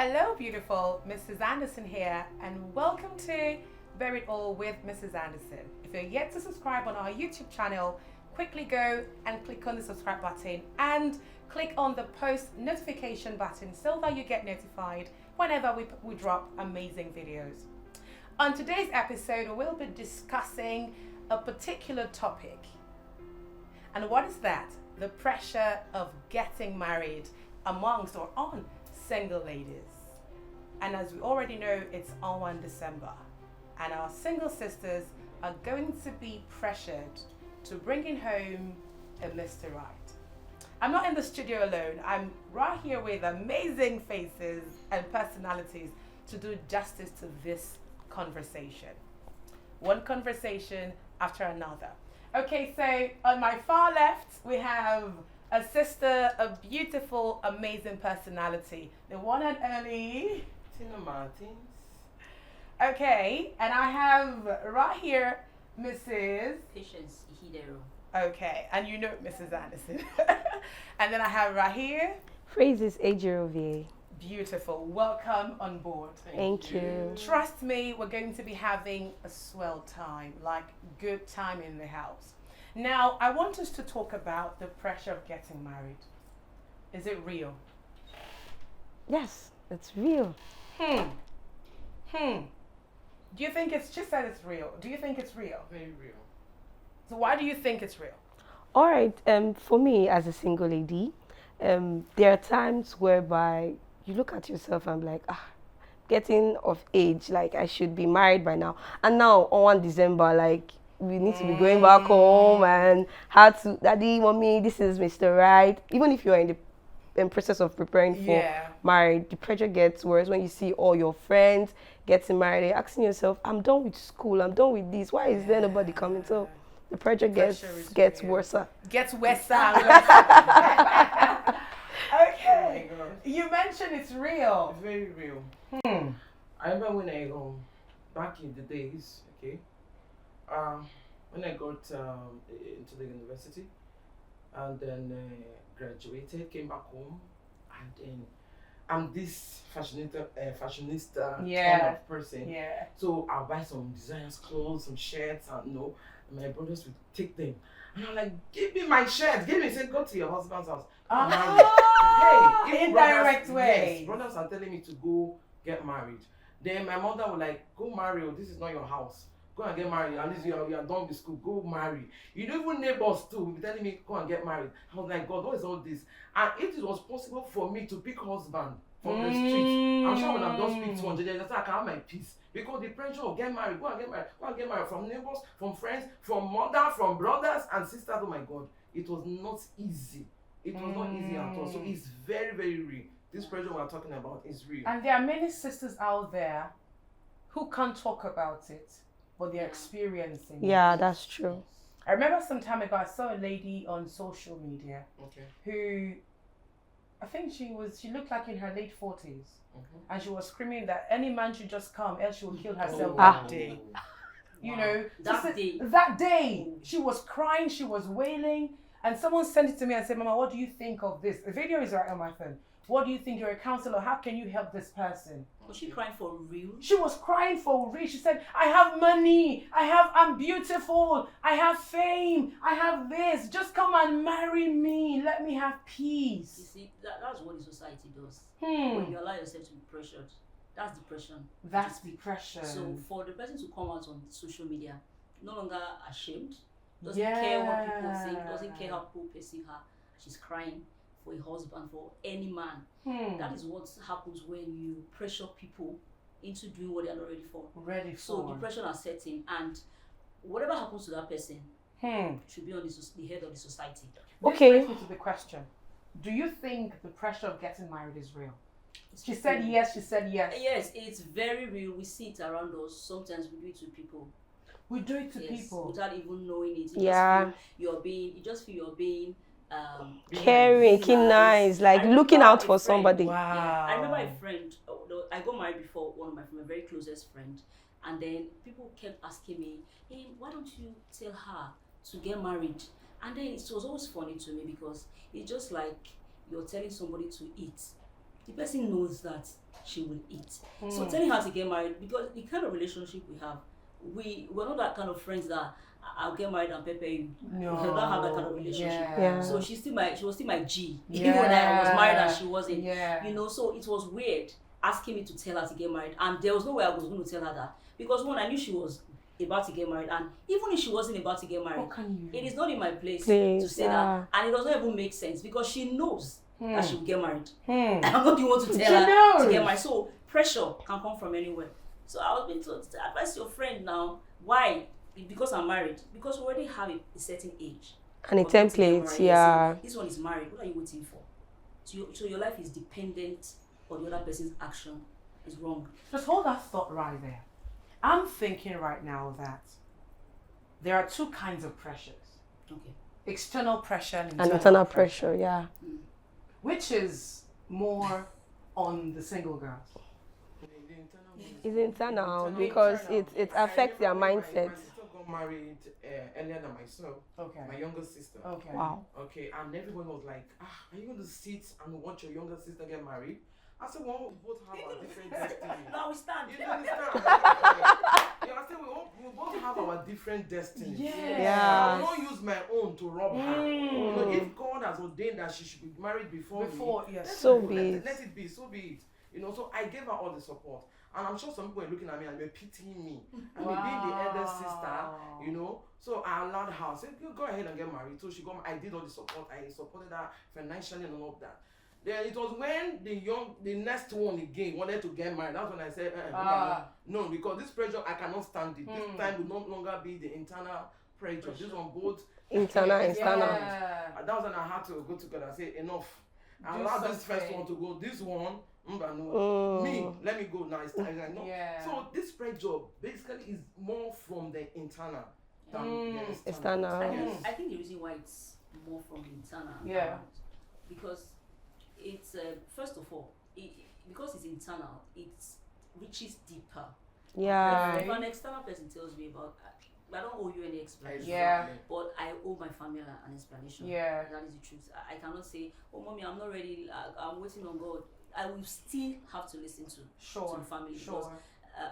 Hello, beautiful. Mrs. Anderson here, and welcome to Bear It All with Mrs. Anderson. If you're yet to subscribe on our YouTube channel, quickly go and click on the subscribe button and click on the post notification button so that you get notified whenever we drop amazing videos. On today's episode, we'll be discussing a particular topic. And what is that? The pressure of getting married amongst or on single ladies. And as we already know, it's on 1 December. And our single sisters are going to be pressured to bringing home a Mr. Right. I'm not in the studio alone. I'm right here with amazing faces and personalities to do justice to this conversation. One conversation after another. Okay, so on my far left, we have a sister, a beautiful, amazing personality. The one and only Tina Martins. Okay, and I have right here Mrs. Patience Ihidero. Okay, and you know Mrs. Anderson. And then I have right here Phrases Ajerovie. beautiful. Welcome on board. Thank you. Trust me, we're going to be having a swell time, like good time in the house. Now, I want us to talk about the pressure of getting married. Is it real? Yes, it's real. Do you think it's, she said it's real. Do you think it's real? Very real. So why do you think it's real? All right. For me, as a single lady, there are times whereby you look at yourself and be like, getting of age, like I should be married by now. And now on 1 December, like we need to be going back home and how to, daddy, mommy, this is Mr. Right. Even if you're in the process of preparing for marriage, the pressure gets worse when you see all your friends getting married. You're asking yourself, I'm done with school, I'm done with this. Why is there nobody coming? So the pressure gets worse. Gets worse. Okay. Oh, You mentioned it's real. it's very real. I remember when I back in the days, okay, when I got into the university and then graduated, came back home, and then I'm this fashionista kind of person. Yeah. So I'll buy some designers clothes, some shirts, and my brothers would take them. And I'm like, give me my shirt, give me, say, go to your husband's house. Hey, indirect way. Yes, brothers are telling me to go get married. Then my mother was like, go marry, this is not your house. Go and get married. At least you are done with school. Go marry. You know, even neighbors too will be telling me, go and get married. I was like, God, what is all this? And if it was possible for me to pick husband from the street, I'm sure when I've just picked one, I can have my peace. Because the pressure of get married, go and get married, go and get married from neighbors, from friends, from mother, from brothers and sisters. Oh my God, it was not easy. It was not easy at all. So it's very, very real. This pressure we're talking about is real. And there are many sisters out there who can't talk about it, but they're experiencing it. Yeah, that's true. I remember some time ago, I saw a lady on social media who, I think she looked like in her late 40s. And she was screaming that any man should just come, else she will kill herself that day. You know, that day, she was crying, she was wailing, and someone sent it to me and said, Mama, what do you think of this? The video is right on my phone. What do you think? You're a counselor. How can you help this person? Was she crying for real? She was crying for real. She said, I have money. I'm beautiful. I have fame. I have this. Just come and marry me. Let me have You peace. see, that's what the society does. When you allow yourself to be pressured, that's depression. That's depression. So for the person to come out on social media, no longer ashamed, doesn't care what people say, doesn't care how people perceive her, she's crying for a husband, for any man. That is what happens when you pressure people into doing what they are not ready for. So depression are setting, and whatever happens to that person should be on the head of the society. This brings me to the question. Do you think the pressure of getting married is real? She said yes. Yes, it's very real. We see it around us. Sometimes we do it to people. We do it to people without even knowing it. You just feel you're being caring, nice, like looking out for somebody. Wow. Yeah. I remember a friend. I got married before one of my very closest friend, and then people kept asking me, "Hey, why don't you tell her to get married?" And then it was always funny to me because it's just like you're telling somebody to eat the person knows that she will eat. So telling her to get married, because the kind of relationship we have, we're not that kind of friends that I'll get married and pepper you. No. We don't have that kind of relationship. Yeah. So she was still my G, Yeah. even when I was married and she wasn't. Yeah. You know, so it was weird asking me to tell her to get married, and there was no way I was going to tell her that, because one, I knew she was about to get married, and even if she wasn't about to get married, What can you do? it is not in my place to say yeah. that, and it does not even make sense because she knows that she will get married. Hmm. I'm not the one to She tell her knows. to get married. So pressure can come from anywhere. So I was being told to advise your friend now. Why? Because I'm married. Because we already have a certain age. And a for them to get template, married. yeah. See, this one is married. What are you waiting for? So your life is dependent on the other person's action. Is wrong. Just hold that thought right there. I'm thinking right now that there are two kinds of pressures. Okay. External pressure and And internal pressure, yeah. Which is more on the single girls? It's internal because it affects their mindset. My sister got married earlier than myself. Okay. My younger sister. Okay. Wow. Okay, and everyone was like, are you going to sit and watch your younger sister get married? I said, well, we both have our different destinies. Now we stand. You understand? Yeah, I said, we both have our different destinies. Yeah. I will not use my own to rob her. You know, if God has ordained that she should be married before me, yes. So let be it, it. let it be, so be it. You know, so I gave her all the support. And I'm sure some people were looking at me and they were pitying me. And me being the elder sister, you know. So I allowed her. I said, go ahead and get married. So she got, I did all the support. I supported her financially and all of that. Then it was when the next one again wanted to get married. That's when I said, no, because this pressure, I cannot stand it. This time will no longer be the internal pressure. This one both Internal, external. And that was when I had to go together and say, enough. I allowed this first one to go. This one, no. Me, let me go now. It's time. No. Yeah. So this pressure basically is more from the internal than the External. I think the reason why it's more from the internal. Yeah. Because it's first of all, because it's internal, it reaches deeper. Yeah. If an external person tells me about, I don't owe you any explanation. Yeah. But I owe my family an explanation. Yeah. That is the truth. I cannot say, oh mommy, I'm not ready. I'm waiting on God. I will still have to listen to the family because,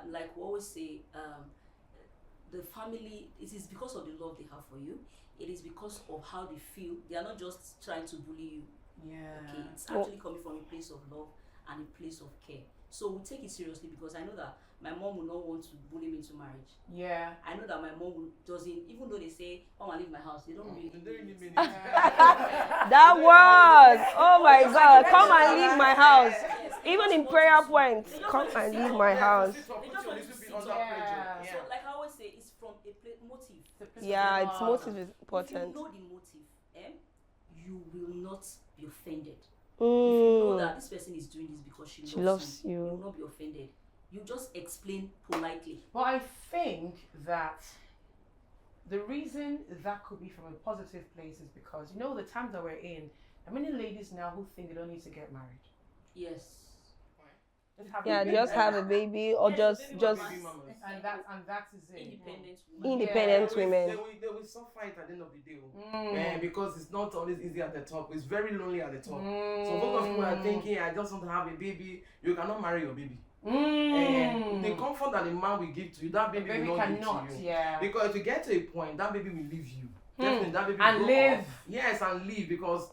like we always say, the family, it is because of the love they have for you. It is because of how they feel. They are not just trying to bully you. Yeah. Okay, it's actually coming from a place of love and a place of care. So we take it seriously because I know that my mom will not want to bully me into marriage. Yeah. I know that my mom doesn't, even though they say, "Mama, leave my house," they don't really mean it. That was, oh my God, come and leave my house. Even in prayer points, come and leave my house. They just want to sit on Yeah. So, like I always say, it's from a motive. Yeah, it's motive is If important. you know the motive, you will not be offended. If you know that this person is doing this because she loves you, you will not be offended. You just explain politely. Well, I think that the reason that could be from a positive place is because, you know, the times that we're in, there are many ladies now who think they don't need to get married. Yes. Just have a baby or just and that is it. Independent women. independent women. They will suffer it at the end of the day. Because it's not always easy at the top. It's very lonely at the top. So most of people are thinking, I just want to have a baby. You cannot marry your baby. The comfort that the man will give to you, that baby will not give to you. Yeah. Because if you get to a point, that baby will leave you. Definitely, that baby And will live. off. Yes, and live, because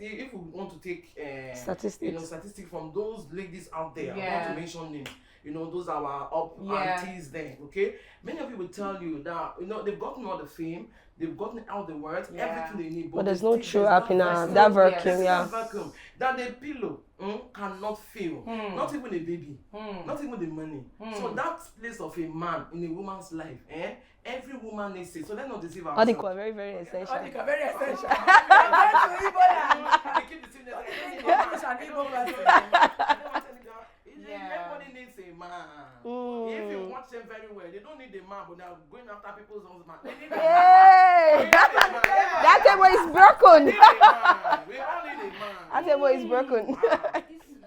if we want to take Statistics. statistics from those ladies out there, I Yeah. want to mention names. Those are our aunties there. Okay, many of you will tell you that they've gotten all the fame, they've gotten all the words, everything they need, But there's no true that happiness. That vacuum, that vacuum that the pillow cannot fill. Not even a baby, not even the money. So that place of a man in a woman's life, every woman needs it. So let's not deceive ourselves. Adiko are very, very essential. Very essential. They keep deceiving Everybody needs a man. If you watch them very well, they don't need a man, but they're going after people's husband. They need a man. Yay! That table is broken. We all need a man. That table is broken.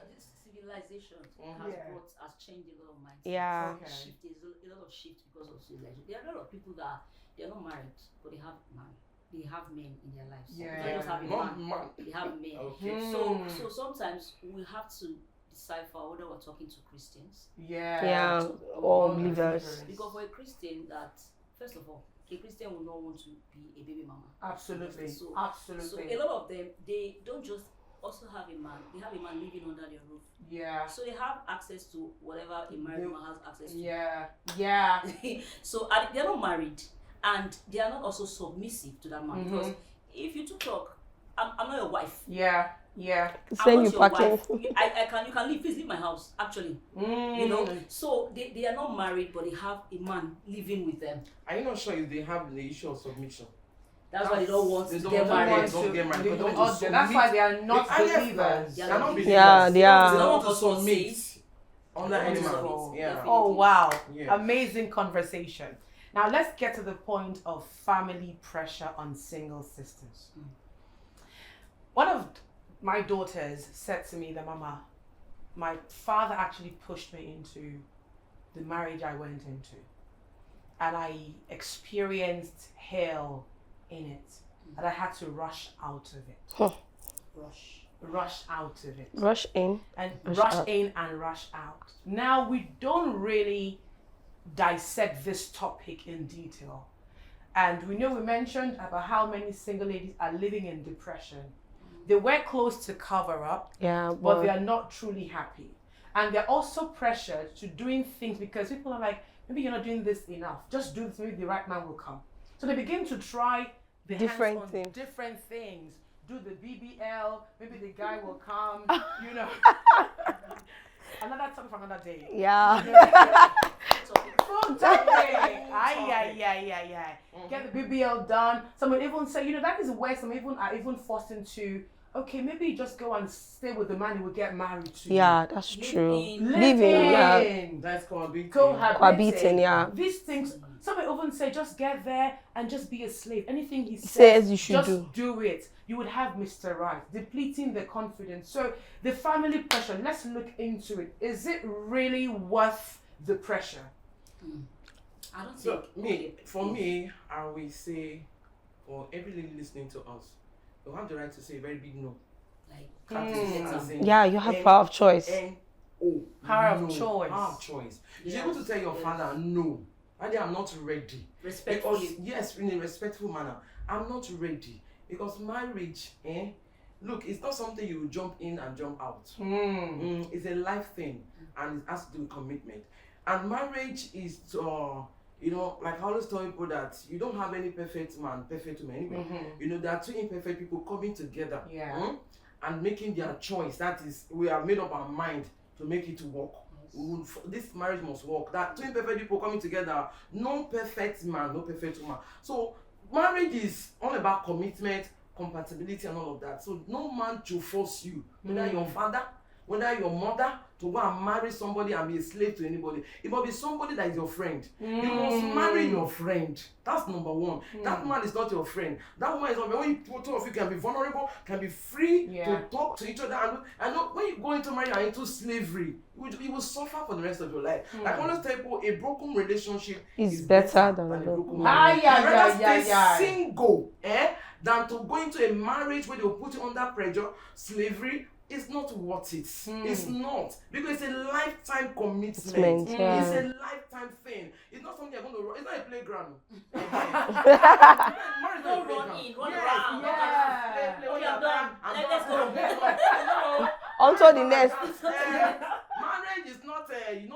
This civilization has changed a lot of minds. Yeah. Okay. There's a lot of shift because of civilization. There are a lot of people that they're not married, but they have man. they have men in their lives. Yeah. They don't just have a Not man. man. They have men. Okay. So sometimes we have to decipher whether we're talking to Christians. Yeah, or believers. Because for a Christian, that first of all, a Christian will not want to be a baby mama. Absolutely. So Absolutely. a lot of them, they don't just also have a man. They have a man living under their roof. Yeah. So they have access to whatever a married woman has access to. Yeah. Yeah. So they're not married, and they are not also submissive to that man. Because if you two talk, I'm not your wife. Yeah. Yeah. I'm not your wife. You can leave. Please leave my house. Actually, you know. So they are not married, but they have a man living with them. Are you not sure if they have the issue of submission? That's why they don't want They to don't get want married. to get married. They They don't want want to to- That's why they are not believers. They They're not believers. Yeah, they are. They don't want to That's what submit says. under They any want to man. submit. Yeah. Definitely. Oh wow. Yeah. Amazing conversation. Now let's get to the point of family pressure on single sisters. One of my daughters said to me that, Mama, my father actually pushed me into the marriage I went into. And I experienced hell in it. And I had to rush out of it. Rush out of it. Rush in. And Rush rush out. in and rush out. Now, we don't really dissect this topic in detail. And we mentioned about how many single ladies are living in depression. They wear clothes to cover up, Yeah, but they but are not truly happy. And they're also pressured to doing things because people are like, maybe you're not doing this enough. Just do this, maybe the right man will come. So they begin to try the Different hands-on things. different things. Do the BBL, maybe the guy will come, you know. Another topic for another day. yeah. Phone topic. Aye. Get the BBL done. Some would even say, that is where some even are even forced into, okay, maybe you just go and stay with the man who will get married to. Yeah, that's Live true. in. Living, yeah. in. That's cohabiting. Cohabiting, yeah. These things, some would even say, just get there and just be a slave. Anything he Says you should just do it. You would have Mr. Right, depleting the confidence. So the family pressure, let's look into it. Is it really worth the pressure? I don't So think. for me, I will say, for every lady listening to us, you have the right to say a very big no. Like, As in Yeah, you have power of choice. N-O. Power of No. choice. Power of choice. You're Yes, able to tell your yes. father, no, Daddy, I'm not ready. respectfully. Because, yes, in a respectful manner, I'm not ready. Because marriage, look, it's not something you jump in and jump out. It's a life thing, and it has to do with commitment. And marriage is, like I always tell people that you don't have any perfect man, perfect woman. Anyway, there are two imperfect people coming together, and making their choice. That is, we have made up our mind to make it work. This marriage must work. That two imperfect people coming together, no perfect man, no perfect woman. So marriage is all about commitment, compatibility, and all of that. So no man to force you, whether your father, whether your mother, to go and marry somebody and be a slave to anybody. It must be somebody that is your friend. You must marry your friend. That's number one. That man is not your friend. That woman is not. When two of you can be vulnerable, can be free to talk to each other, and when you go into marriage and into slavery, you will suffer for the rest of your life. Like I always tell people, a broken relationship is better than a broken marriage. Stay single, than to go into a marriage where they will put you under pressure, slavery. It's not worth it. It's not, because it's a lifetime commitment. Yeah. It's a lifetime thing. It's not something you're going to run. It's not a playground. Don't run in, run Yes, around. yes. Play, Okay, I'm done. Let's go. No. Onto the next. Marriage is not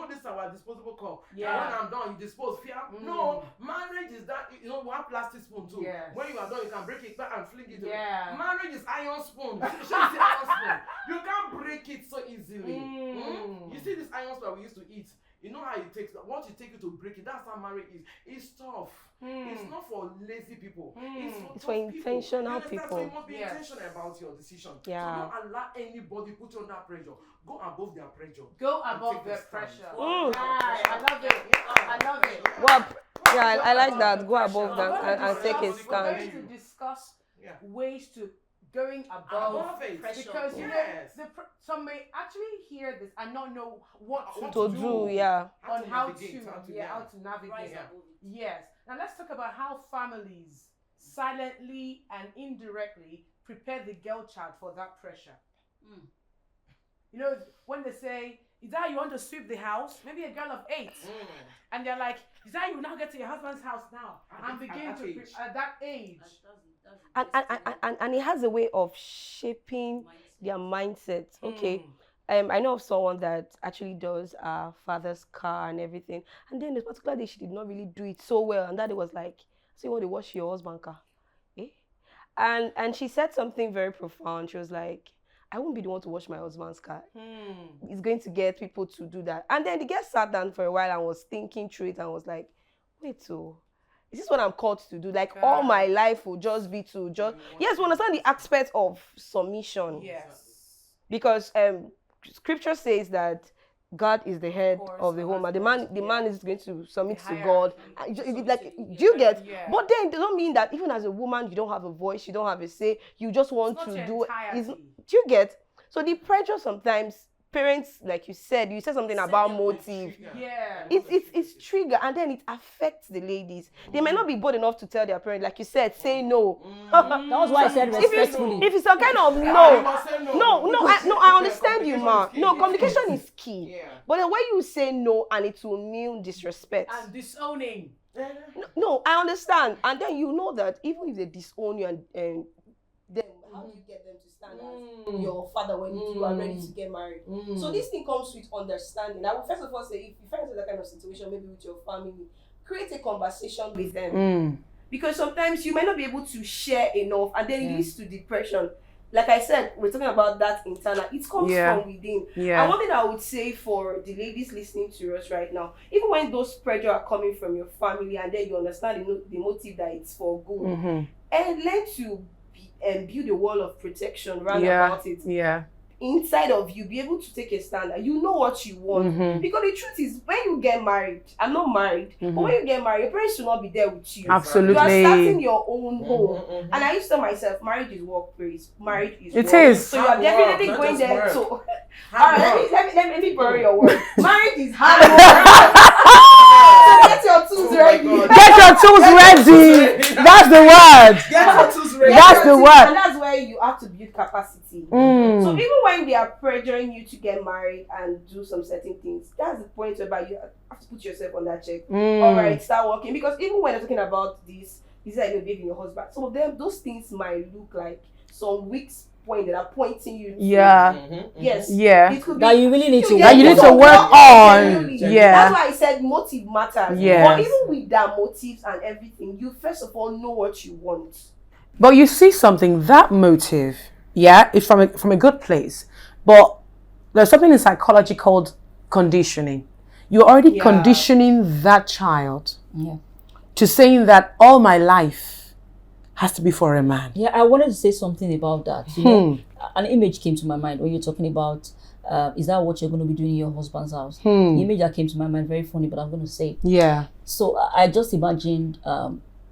this is our disposable cup. Yeah. When I'm done, you dispose. No, marriage is that we have plastic spoon too. Yes. When you are done, you can break it back and fling it. Yeah. Marriage is iron spoon. You see iron spoon. You can't break it so easily. You see this iron spoon we used to eat. You know how it takes. Once you take it to break it, that's how marriage is. It's tough. It's not for lazy people. It's for intentional people. people. So you must be intentional about your decision. Yeah. So don't allow anybody put you under pressure. Go above their pressure. Go And above take the a stand. pressure. Mm. I love it. I love it. Well, yeah, I like that. Go above them and take a We're stand. going to discuss Yeah. ways to going above Above it. pressure. because Yes. some may actually hear this and not know what To do, yeah. on how to navigate, navigate. Rise above it. Yes. Now let's talk about how families silently and indirectly prepare the girl child for that pressure. Mm. You know, when they say, is that you want to sweep the house? Maybe a girl of 8. And they're like, is that you now get to your husband's house now? And begin to at that age. And it has a way of shaping their mindset. Okay. I know of someone that actually does father's car and everything. And then this particular day, she did not really do it so well. And that it was like, so you want to wash your husband's car? Eh? And she said something very profound. She was like, I won't be the one to wash my husband's car. It's going to get people to do that. And then the girl sat down for a while and was thinking through it and was like, wait, so is this what I'm called to do? Like all my life will just be to just yes, we understand the aspect of submission. Yes. Because scripture says that God is the head of the home, and the man is going to submit to God. Like, do you get? Yeah. But then it doesn't mean that even as a woman you don't have a voice, you don't have a say. You just want to do. Do you get? So the pressure sometimes. Parents, like you said something about motive. Yeah. It's trigger, and then it affects the ladies. They may not be bold enough to tell their parents, like you said, say no. That was why I said respectfully. If it's some kind of I understand you, ma. No, communication is key. Yeah. But the way you say no, and it will mean disrespect. And disowning. No, I understand. And then you know that even if they disown you and then how do you get them to stand as your father when you are ready to get married? So this thing comes with understanding. I will first of all say, if you find that kind of situation, maybe with your family, create a conversation with them. Because sometimes you might not be able to share enough, and then it leads to depression. Like I said, we're talking about that internal. It comes from within. Yeah. And one thing I would say for the ladies listening to us right now, even when those pressure are coming from your family, and then you understand the motive that it's for good, and learn to build a wall of protection round about it. Yeah. Inside of you, be able to take a stand. You know what you want. Because the truth is, when you get married, I'm not married, but when you get married, your parents should not be there with you. Absolutely. You are starting your own home. And I used to tell myself, marriage is workplace. Marriage is It work. is. So you are definitely going there work. to. Alright, let me borrow your word. Marriage is hard work. So get your tools ready. Get your tools ready. That's the word. Get your tools ready. That's the word. And that's where you have to build capacity. So even when they are pressuring you to get married and do some certain things, that's the point whereby you have to put yourself on that check. Alright, start working. Because even when they're talking about this is that you're babying your husband. Some of them, those things might look like some weak point that are pointing you to. Yes. Yeah. It could be That you really need to That you need to work on. Yeah. That's why I said motive matters. Yes. But even with that motives and everything, you first of all know what you want. But you see something, that motive, is from a good place. But there's something in psychology called conditioning. You're already conditioning that child to saying that all my life has to be for a man. Yeah, I wanted to say something about that. You know, an image came to my mind when you're talking about, is that what you're going to be doing in your husband's house? The image that came to my mind, very funny, but I'm going to say. Yeah. So I just imagined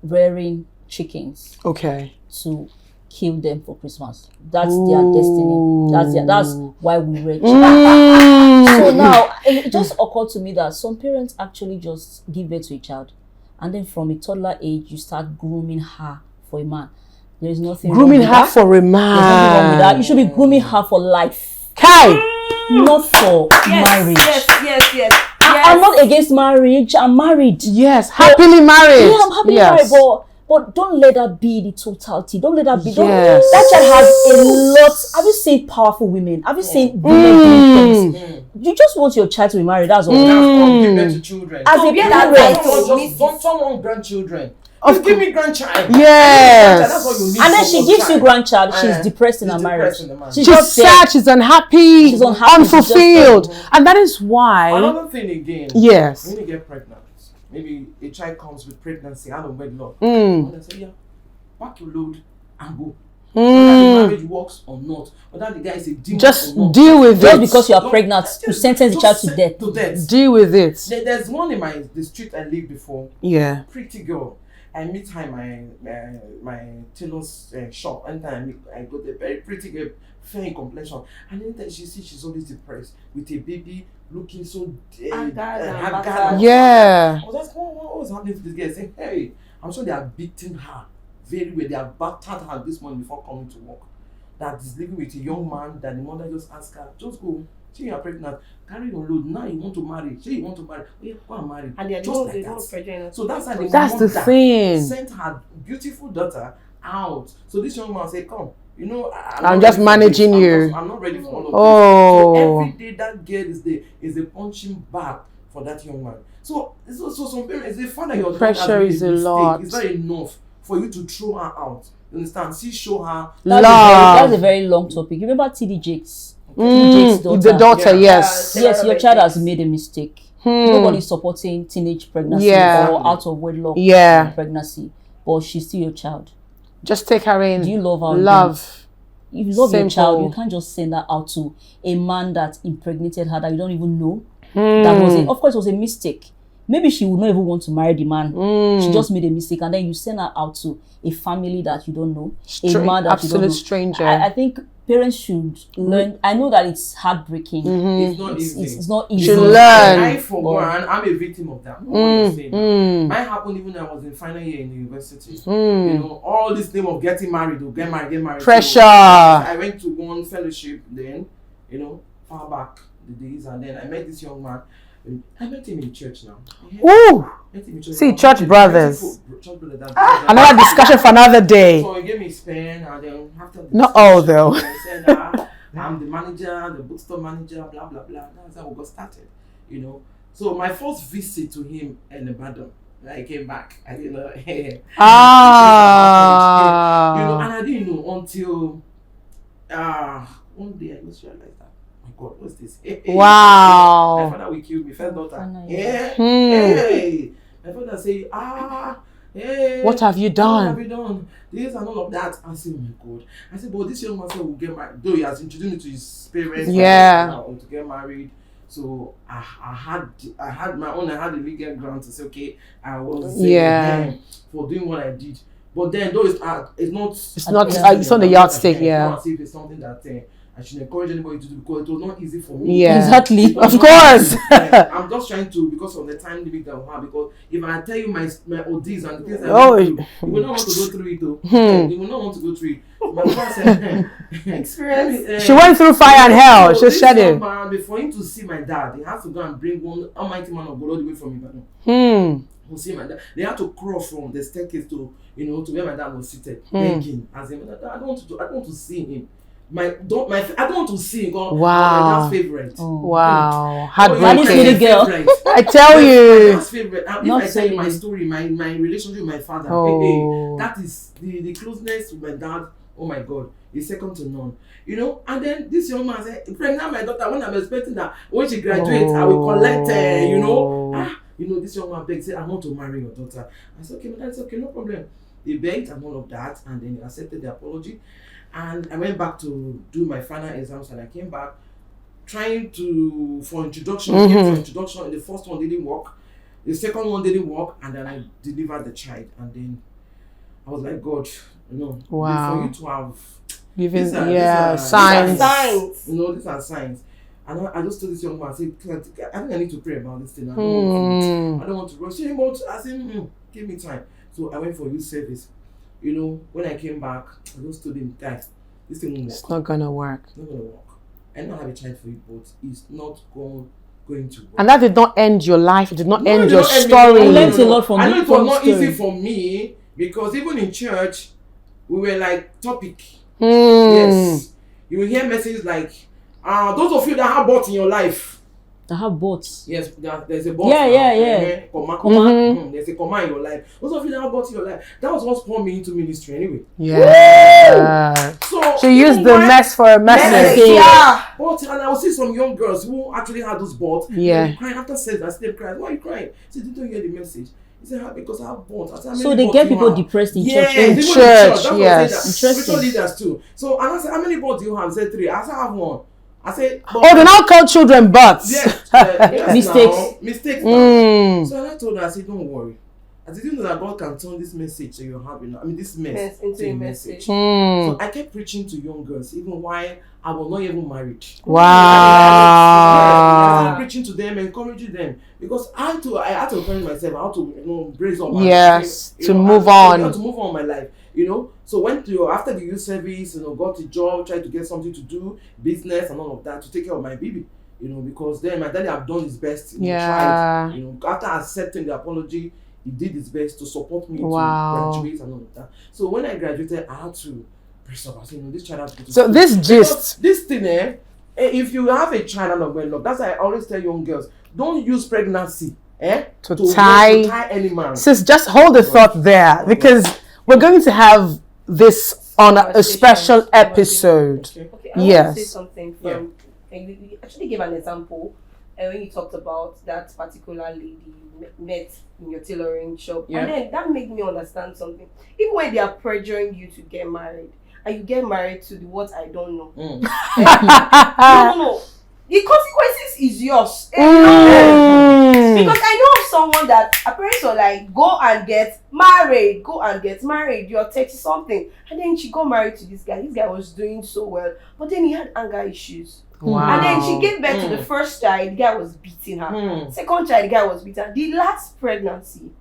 rearing chickens. Okay. To kill them for Christmas. That's their destiny. That's why we rear chickens. So now it just occurred to me that some parents actually just give birth to a child, and then from a toddler age you start grooming her for a man. There is nothing grooming wrong with her that. for a There's nothing wrong with that. man. You should be grooming her for life. Kai. Not for marriage. Yes. I'm not against marriage. I'm married. Yes. Happily married. Yeah, I'm happily married, but don't let that be the totality. Don't let that be. Yes. That child has a lot. Have you seen powerful women? Have you seen women doing things? You just want your child to be married. That's all. Give them to children. As a parent, Someone grandchildren. Just give me grandchild. Yes. That's what you need. and then she gives you grandchild. She's depressed in her marriage. She's sad. She's unhappy. She's unhappy. Unfulfilled. And that is why. Another thing again. Yes. When you get pregnant, maybe a child comes with pregnancy out of wedlock. And they say, pack your load and go. Whether the marriage works or not, whether the guy is a demon just or not. deal with Just it. because you are pregnant, you sentence the child to death. Deal with it. There's one in the street I lived before. Yeah. Pretty girl. I meet her in my tailor's shop. And I got a very pretty girl, fair in complexion. And then she's always depressed with a baby looking so haggard. Yeah. I was asking, what was happening to this girl? Saying, hey, I'm sure they are beating her very well. They have battered her this morning before coming to work. That is living with a young man that the mother just asked her, just go. Say you are pregnant, carry your load. Now you want to marry. Say you want to marry. Oh, yeah, go and marry. And they just like they that. So that's how the That's the mother thing. sent her beautiful daughter out. So this young man said, come. You know, I'm just managing you. I'm not ready for all of Oh. this. So every day that girl is a punching bag for that young man. So some parents, the father your Pressure is a lot. It's not enough for you to throw her out. You understand? See, show her That's a very long topic. You remember TD Jakes? TD Jakes' The daughter, yes. Yes, your child has made a mistake. Nobody's supporting teenage pregnancy or out of wedlock pregnancy, but she's still your child. Just take her in. Do you love her? Love. If you love your Simple. child, you can't just send her out to a man that impregnated her that you don't even know. That was of course, it was a mistake. Maybe she would not even want to marry the man. She just made a mistake, and then you send her out to a family that you don't know, a man that you don't know. Stranger. I think parents should learn. I know that it's heartbreaking. It's not easy. It's not easy. Should learn. I, for one, I'm a victim of that. What you're saying. Mine happened even when I was in final year in the university. You know, all this thing of getting married or get married. Pressure. So, I went to one fellowship then, you know, far back the days, and then I met this young man. I met him in church now. Woo! See, church brothers. Another discussion for another day. So he gave me his pen, and then after the Not all though. I said, I'm the manager, the bookstore manager, blah blah blah. That's how we got started, you know. So my first visit to him in Ibadan, I came back. I didn't know. You know, and I didn't know until one day I just realized that. My God, what's this? Wow. My father will kill me, first daughter. Yeah. Hey. My father say, hey. What have you What done? have you done? This and all of that. I said, oh my God. I said, but this young man said will get married. Though he has introduced me to his parents. Yeah. To get married. So I had my own. I had a legal ground to say, okay, I was for doing what I did. But then though it's not it's on the yardstick, yeah. I see if it's something that I should encourage anybody to do, because it was not easy for me. Yeah. Exactly. Of course. I'm just trying to, because of the time limit that we have, because if I tell you my ODs and the things I went through, you will not want to go through it though. You will not want to go through it. My mother said, experience. She went through fire and hell. She said it. For him to see my dad, he has to go and bring one almighty man of God all the way from Ibadan. To see my dad. They had to cross from the staircase to where my dad was seated, begging. As in, I don't want to see him. I don't want to see him. God, wow. My dad's favorite. Wow. Heartbreaking. Girl. I tell you. My dad's favorite. If I tell you my story, my relationship with my father, that is the closeness with my dad. Oh my God, is second to none. You know, and then this young man said, pregnant my daughter, when I'm expecting that when she graduates, I will collect this young man begged, said, I want to marry your daughter. I said, okay, that's okay, no problem. He begged and all of that, and then he accepted the apology. And I went back to do my final exams, and I came back trying for introduction. The first one didn't work. The second one didn't work, and then I delivered the child. And then I was like, God, wow. For you to have these signs. These are signs. And I just told this young man, I said, I think I need to pray about this thing. I don't want to rush him out. I said, give me time. So I went for youth service. You know, when I came back, I just told him, guys, this thing won't work. It's not gonna work. It's not gonna work. I don't have a child for you, but it's not going to work. And that did not end your life. It did not end your story. I learned a lot from I know it was not easy for me, because even in church, we were like topic. Yes. You will hear messages like, those of you that have bought in your life. That have boats. Yes, there's a boat. Yeah. Comma. There's a comma in your life. Those of you that have bought in your life. That was what spawned me into ministry anyway. Yeah. So she used the mess for a message. Yeah. But and I will see some young girls who actually had those boats. Yeah. Crying after service. I see them crying. Why are you crying? She didn't hear the message. He said, because I have bonds. So they get people depressed in church. In church, yes. Spiritual leaders too. So and I said, how many bonds do you have? He said 3. I said, I have 1. I said, they now call children butts. Yes, mistakes. So I told her, I said, don't worry. I said, you know that God can turn this message that you're having, this mess into a message. So I kept preaching to young girls, even while I was not even married. Wow. I started preaching to them, encouraging them, because I had to encourage myself. I had to brace up. Yes, to move on. I had to move on my life. you know. So went to after the youth service, you know, got a job, tried to get something to do, business and all of that to take care of my baby, you know, because then my daddy have done his best, you know, tried, you know, after accepting the apology, he did his best to support me to graduate and all of that. So when I graduated, I had to press up. I said, you know, this child has to go to So school. this gist, this thing, if you have a child out of wedlock, that's why I always tell young girls, don't use pregnancy to tie any man. Sis, just hold the thought there, because we're going to have this on a special episode. Okay, I want to say something from, and you actually gave an example when you talked about that particular lady you met in your tailoring shop, and then that made me understand something. Even when they are pressuring you to get married, and you get married to the what I don't know. No. The consequences is yours. Because I know of someone that her parents were like, go and get married. You're 30 something. And then she got married to this guy. This guy was doing so well. But then he had anger issues. Wow. And then she gave birth to the first child, the guy was beating her. Second child, the guy was beating her. The last pregnancy,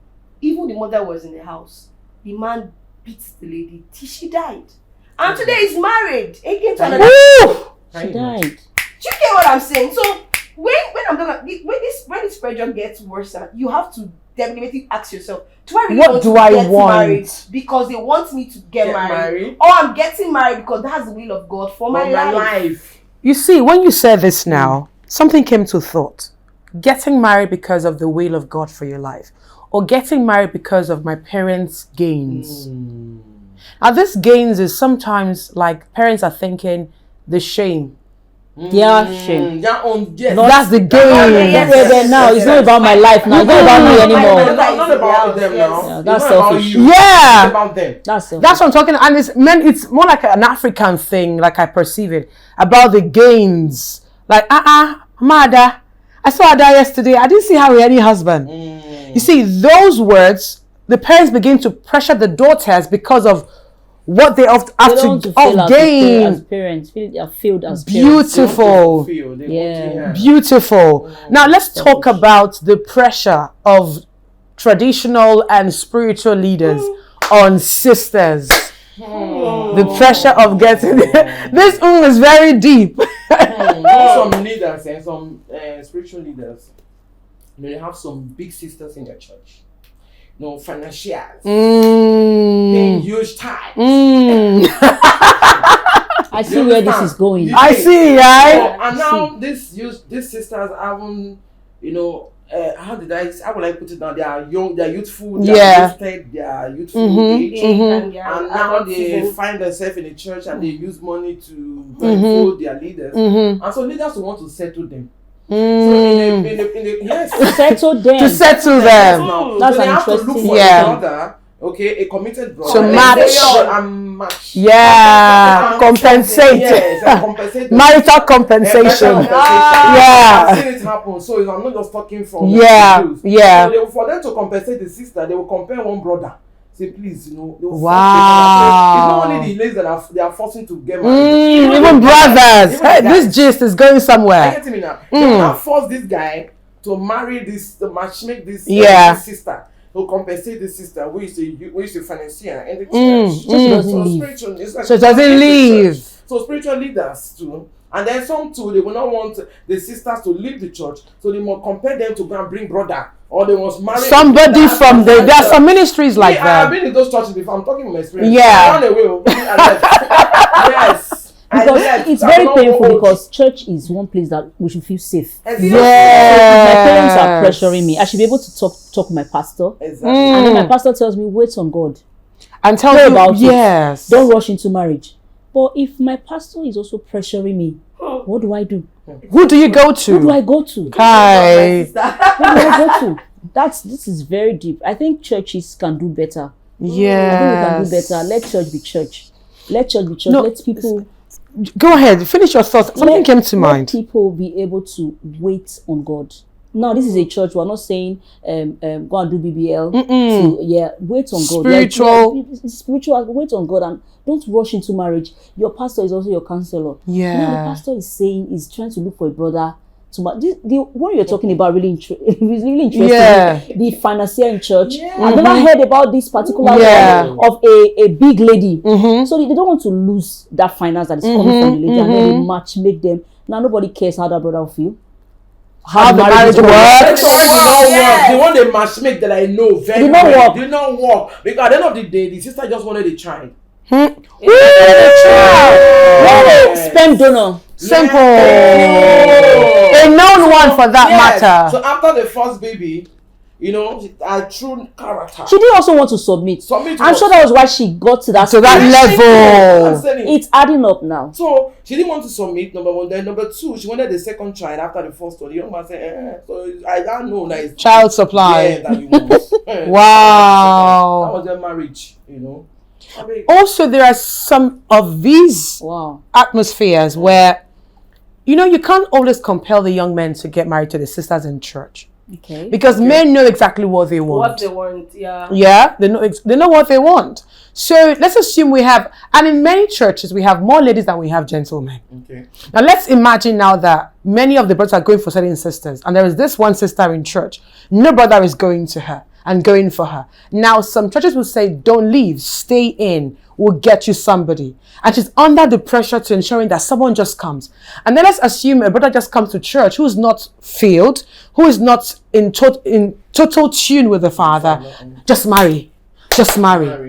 even the mother was in the house. The man beat the lady till she died. And today he's married. Again to another. She died. Do you get what I'm saying? So when this pressure gets worse, you have to definitely ask yourself, do I really want married because they want me to get married? Or I'm getting married because that's the will of God for my life? You see, when you said this now, something came to thought. Getting married because of the will of God for your life, or getting married because of my parents' gains. Now this gains is sometimes like parents are thinking the shame. Shame. That's the gain. Now it's not about my life now. It's not about me anymore. It's not about them now. Yeah, that's selfish. Yeah. It's about them. That's selfish. That's what I'm talking. And it's more like an African thing, like I perceive it, about the gains. Like, Mada, I saw Ada yesterday. I didn't see her with any husband. You see, those words, the parents begin to pressure the daughters because of what they have to gain. As parents, feel they are failed as beautiful. parents. Beautiful. Now let's talk about the pressure of traditional and spiritual leaders on sisters. The pressure of getting this is very deep. Some leaders and some spiritual leaders, they have some big sisters in their church. No financials, paying huge tithes. I see where this is going. I see, right? And now these sisters haven't, you know, how would I put it down? They are young, they are youthful, they are gifted, they are youthful age, and now they find themselves in a church and they use money to blindfold their leaders, and so leaders want to settle them. So to settle them. Now, That's so they an have to look interesting. for a brother, a committed brother. So match. Yeah, compensate. Marital compensation. I've seen it happen. So I'm not just talking from So for them to compensate the sister, they will compare one brother. Say, please, you know, wow. It's not only the ladies that they are forcing to get married. Even brothers. Hey, this gist is going somewhere. I get me now. They will not force this guy to marry this, to matchmake this sister, to compensate the sister who is a financier in the church. So it doesn't leave. So spiritual leaders too. And then some too, they will not want the sisters to leave the church, so they must compel them to go and bring brother, or they must marry somebody from there are some ministries like that. I've been in those churches before. I'm talking from experience. Yeah. I ran away. Yes. Because it's very painful because church is one place that we should feel safe. Exactly. My parents are pressuring me. I should be able to talk with my pastor. Exactly. And then my pastor tells me, wait on God. And tell you about it. Don't rush into marriage. But if my pastor is also pressuring me, what do I do? Who do you go to? Who do I go to? Kai. Who do I go to? This is very deep. I think churches can do better. Yeah. I think we can do better. Let church be church. Let church be church. No, let people go ahead. Finish your thoughts. Something came to mind. Let people be able to wait on God. Now, this is a church. We're not saying go and do BBL. So, wait on God. Spiritual. Wait on God and don't rush into marriage. Your pastor is also your counselor. Yeah. Now, the pastor is trying to look for a brother the one you're talking about really really interesting. Yeah. The financier in church. Yeah. I've never heard about this particular one of a big lady. So they don't want to lose that finance that is coming from the lady, and then they match make them. Now nobody cares how that brother will feel. How the marriage works. The one they match make that I know very well did not work. Because at the end of the day, the sister just wanted a child. Sperm donor. Simple. A known one for that matter. So after the first baby, you know, a true character. She didn't also want to submit. I'm sure that was why she got to that level. It's adding up now. So she didn't want to submit, number one. Then number two, she wanted the second child after the first one. The young man said, so I don't know that it's child supply. Yeah, that you want. Wow. That was their marriage, you know. I mean, also, there are some of these atmospheres where, you know, you can't always compel the young men to get married to the sisters in church. Okay. Because men know exactly what they want. What they want, yeah. Yeah, they know what they want. So let's assume we have, and in many churches we have more ladies than we have gentlemen. Okay. Now let's imagine now that many of the brothers are going for certain sisters, and there is this one sister in church. No brother is going to her and going for her. Now some churches will say, don't leave, stay in, we'll get you somebody. And she's under the pressure to ensuring that someone just comes. And then let's assume a brother just comes to church who's not filled, who is not in total tune with the Father. Just marry.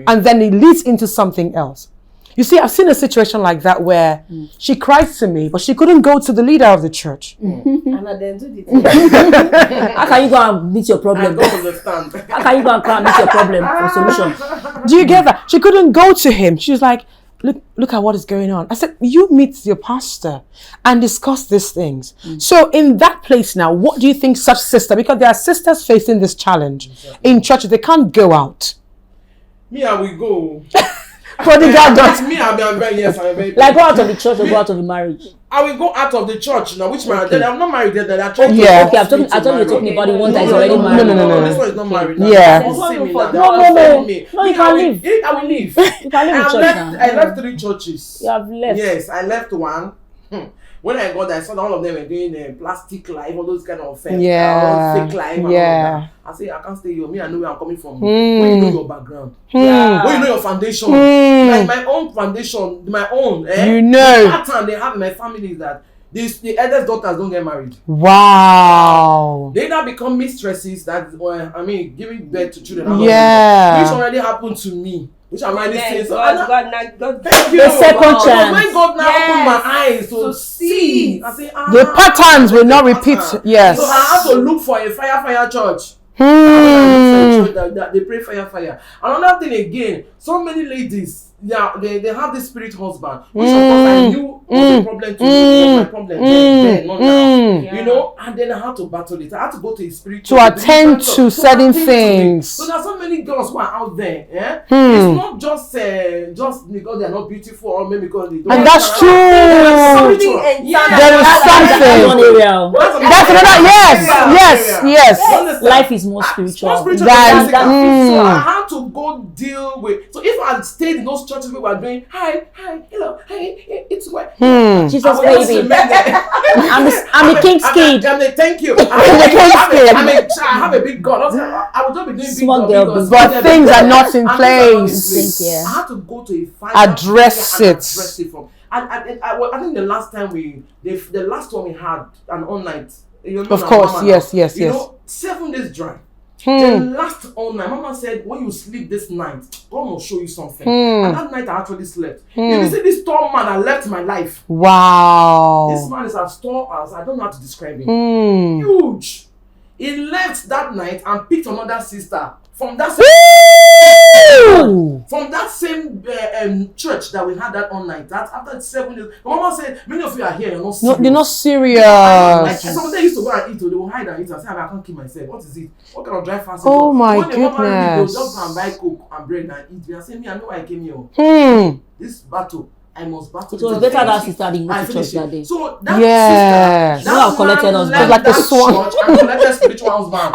And then it leads into something else. You see, I've seen a situation like that where she cried to me, but she couldn't go to the leader of the church. And I then do the How can you go and meet your problem? I don't understand. How can you go and cry and meet your problem for solution? Do you get that? She couldn't go to him. She was like, look at what is going on. I said, you meet your pastor and discuss these things. So in that place now, what do you think such sister, because there are sisters facing this challenge in churches, they can't go out. Me, I will go. Prodigal daughter. Me, I'm very Like go out of the church or go out of the marriage. I will go out of the church now. Which marriage? Okay. I'm not married yet. I told you. Yeah. Okay, I thought you're talking about the one that is already married. No. This one is not married. Yeah. No, No, you can leave. I will leave. You can leave the church now. I left 3 churches. You have left. Yes, I left one. When I got there, I saw that all of them were doing plastic life, all those kind of fake life. And all that. I say, I can't stay here. Me, I know where I'm coming from. When you know your background. Yeah. When you know your foundation. Like my own foundation, my own. You know. The pattern they have in my family is that the eldest daughters don't get married. Wow. They now become mistresses that, giving birth to children. Yeah. Which already happened to me. Which I'm already saying. So God, thank you. The second chance. When God now opened my eyes to see, I say, The patterns will not repeat. Yes. So I have to look for a fire church. That they pray fire. Another thing again, so many ladies, they have this spirit husband, which of course I knew was a problem to me. It was my problem then, not now. You know, and then I had to battle it. I had to go to a spiritual to attend to certain things. So there are so many girls who are out there. It's not just because they are not beautiful or maybe because they don't. And that's true. There is something. That's another. Yes. Life is more spiritual. So I had to go deal with. So if I had stayed in those churches where we were doing hi, hello, hey, it's what. Jesus baby. I'm the king's kid. Thank you. I have a big God. I would just be doing Small big girl, God. But things are not in place. Yeah. I had to go to a fire. Address it. From. I think the last time the last one we had an all night. Of course, yes. You know, 7 days dry. The last all night, Mama said, when you sleep this night, God will show you something. And that night I actually slept. You see, this tall man, I left my life. Wow. This man is as tall as, I don't know how to describe him. Huge. He left that night and picked another sister from that same church that we had that all night. That after 7 days, my mama said, many of you are here, you're not serious. No, they're not serious. Like, some of them used to go and eat, they will hide and eat and say, I can't keep myself. What is it? What kind of dry fast? Oh my when goodness. When they'll just go and buy coke and bread and eat. I say, me, I know why I came here. This battle, I must battle. It was better that sister didn't go to church that day. So that sister, that collected us back. Like a swan. I collected spiritual husband.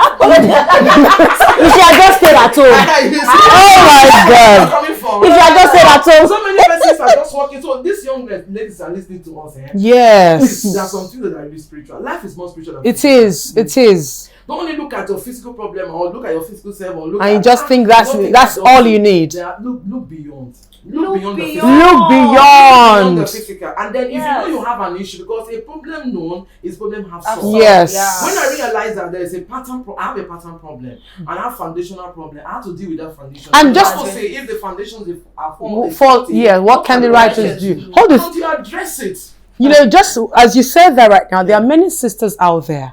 If you had just stayed at home. Oh my God. Coming from. If you had just stayed at home. So many persons things are just working. So these young ladies are listening to us. Yes. There are some things that are really spiritual. Life is more spiritual than It physical. is. It is. Don't only look at your physical problem or look at your physical self or look And at you just think that's all you need. Look beyond. Look beyond the physical. Look Beyond the beyond. physical. And then if you know you have an issue, because a problem known is problem have solved. Yes. When I realized that there is a pattern, I have a pattern problem and I have foundational problem. I have to deal with that foundation. And just to say if the foundations are what can the righteous do? Hold How this. do you address it? You know, just as you said that right now, there are many sisters out there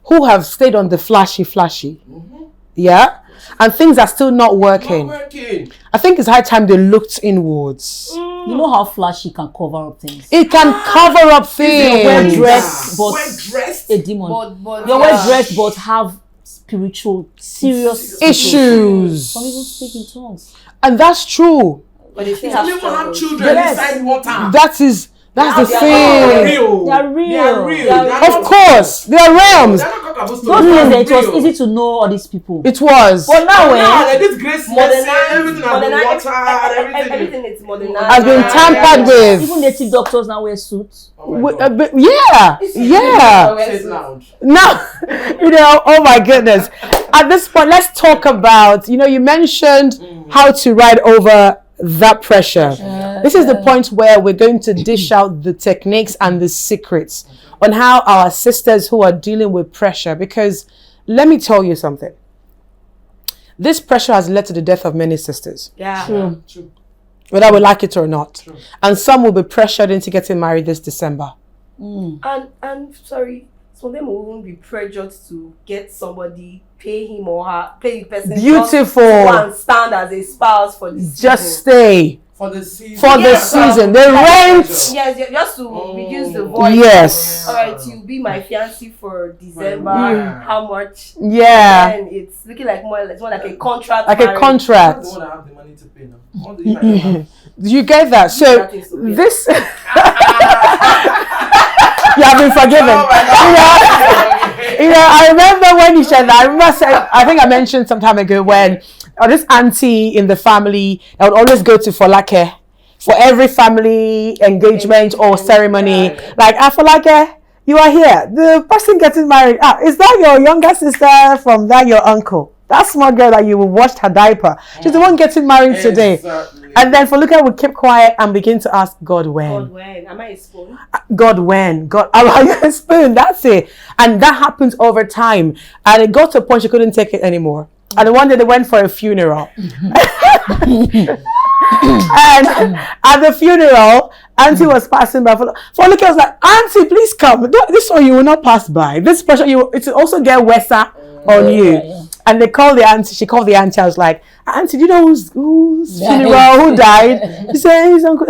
who have stayed on the flashy. Yeah? And things are still not working. Not working. I think it's high time they looked inwards. You know how flashy can cover up things. It can cover up You're well things. dressed, but Well dressed. a demon. But You're well dressed, but have spiritual, serious Issues. Some people speak in tongues. And that's true. But they still Some have people have struggles. children Yes. inside water. That's the They are thing. real. They are real. They are real. They are They are Of not- course, there are realms. They are not cockaboo Those stories. days, They are it was real. easy to know all these people. It was. But now, Like this grace Modernized, everything has been water and everything. everything is modernized. Has been tampered with. even native doctors now wear suits. Oh my God. But yeah. Say it loud. Now, oh my goodness. At this point, let's talk about, you mentioned how to ride over that pressure. This is the point where we're going to dish out the techniques and the secrets on how our sisters who are dealing with pressure, because let me tell you something. This pressure has led to the death of many sisters, Yeah. True. True. whether we like it or not. True. And some will be pressured into getting married this December. And sorry, some of them will even be pressured to get somebody, pay him or her, pay the person Beautiful. and stand as a spouse for this Just season. stay For the season. for the season. The rent. Yes, just to reduce the voice. Yes. All right, you'll be my fiancé for December. Yeah. How much? Yeah. And it's looking like more like a contract. Like a marriage. contract. The one that have the money to pay now. All the- if I don't have- Do you get that? So That is okay. this you have been forgiven. I remember when you said that. I think I mentioned some time ago when this auntie in the family, I would always go to Folake for every family engagement or ceremony. Like, Folake, you are here. The person getting married. Is that your younger sister from that your uncle? That small girl that you washed her diaper. She's the one getting married today. Exactly. And then Folake would keep quiet and begin to ask God when. God, when? Am I a spoon? God when? God, am I a spoon? That's it. And that happens over time. And it got to a point she couldn't take it anymore. And one day they went for a funeral. And at the funeral, Auntie was passing by. Folake was like, Auntie, please come. This one you will not pass by. This pressure, it will also get worse on you. Yeah. And they called the auntie. She called the auntie. I was like, Auntie, do you know whose funeral? Who died? She said, his uncle.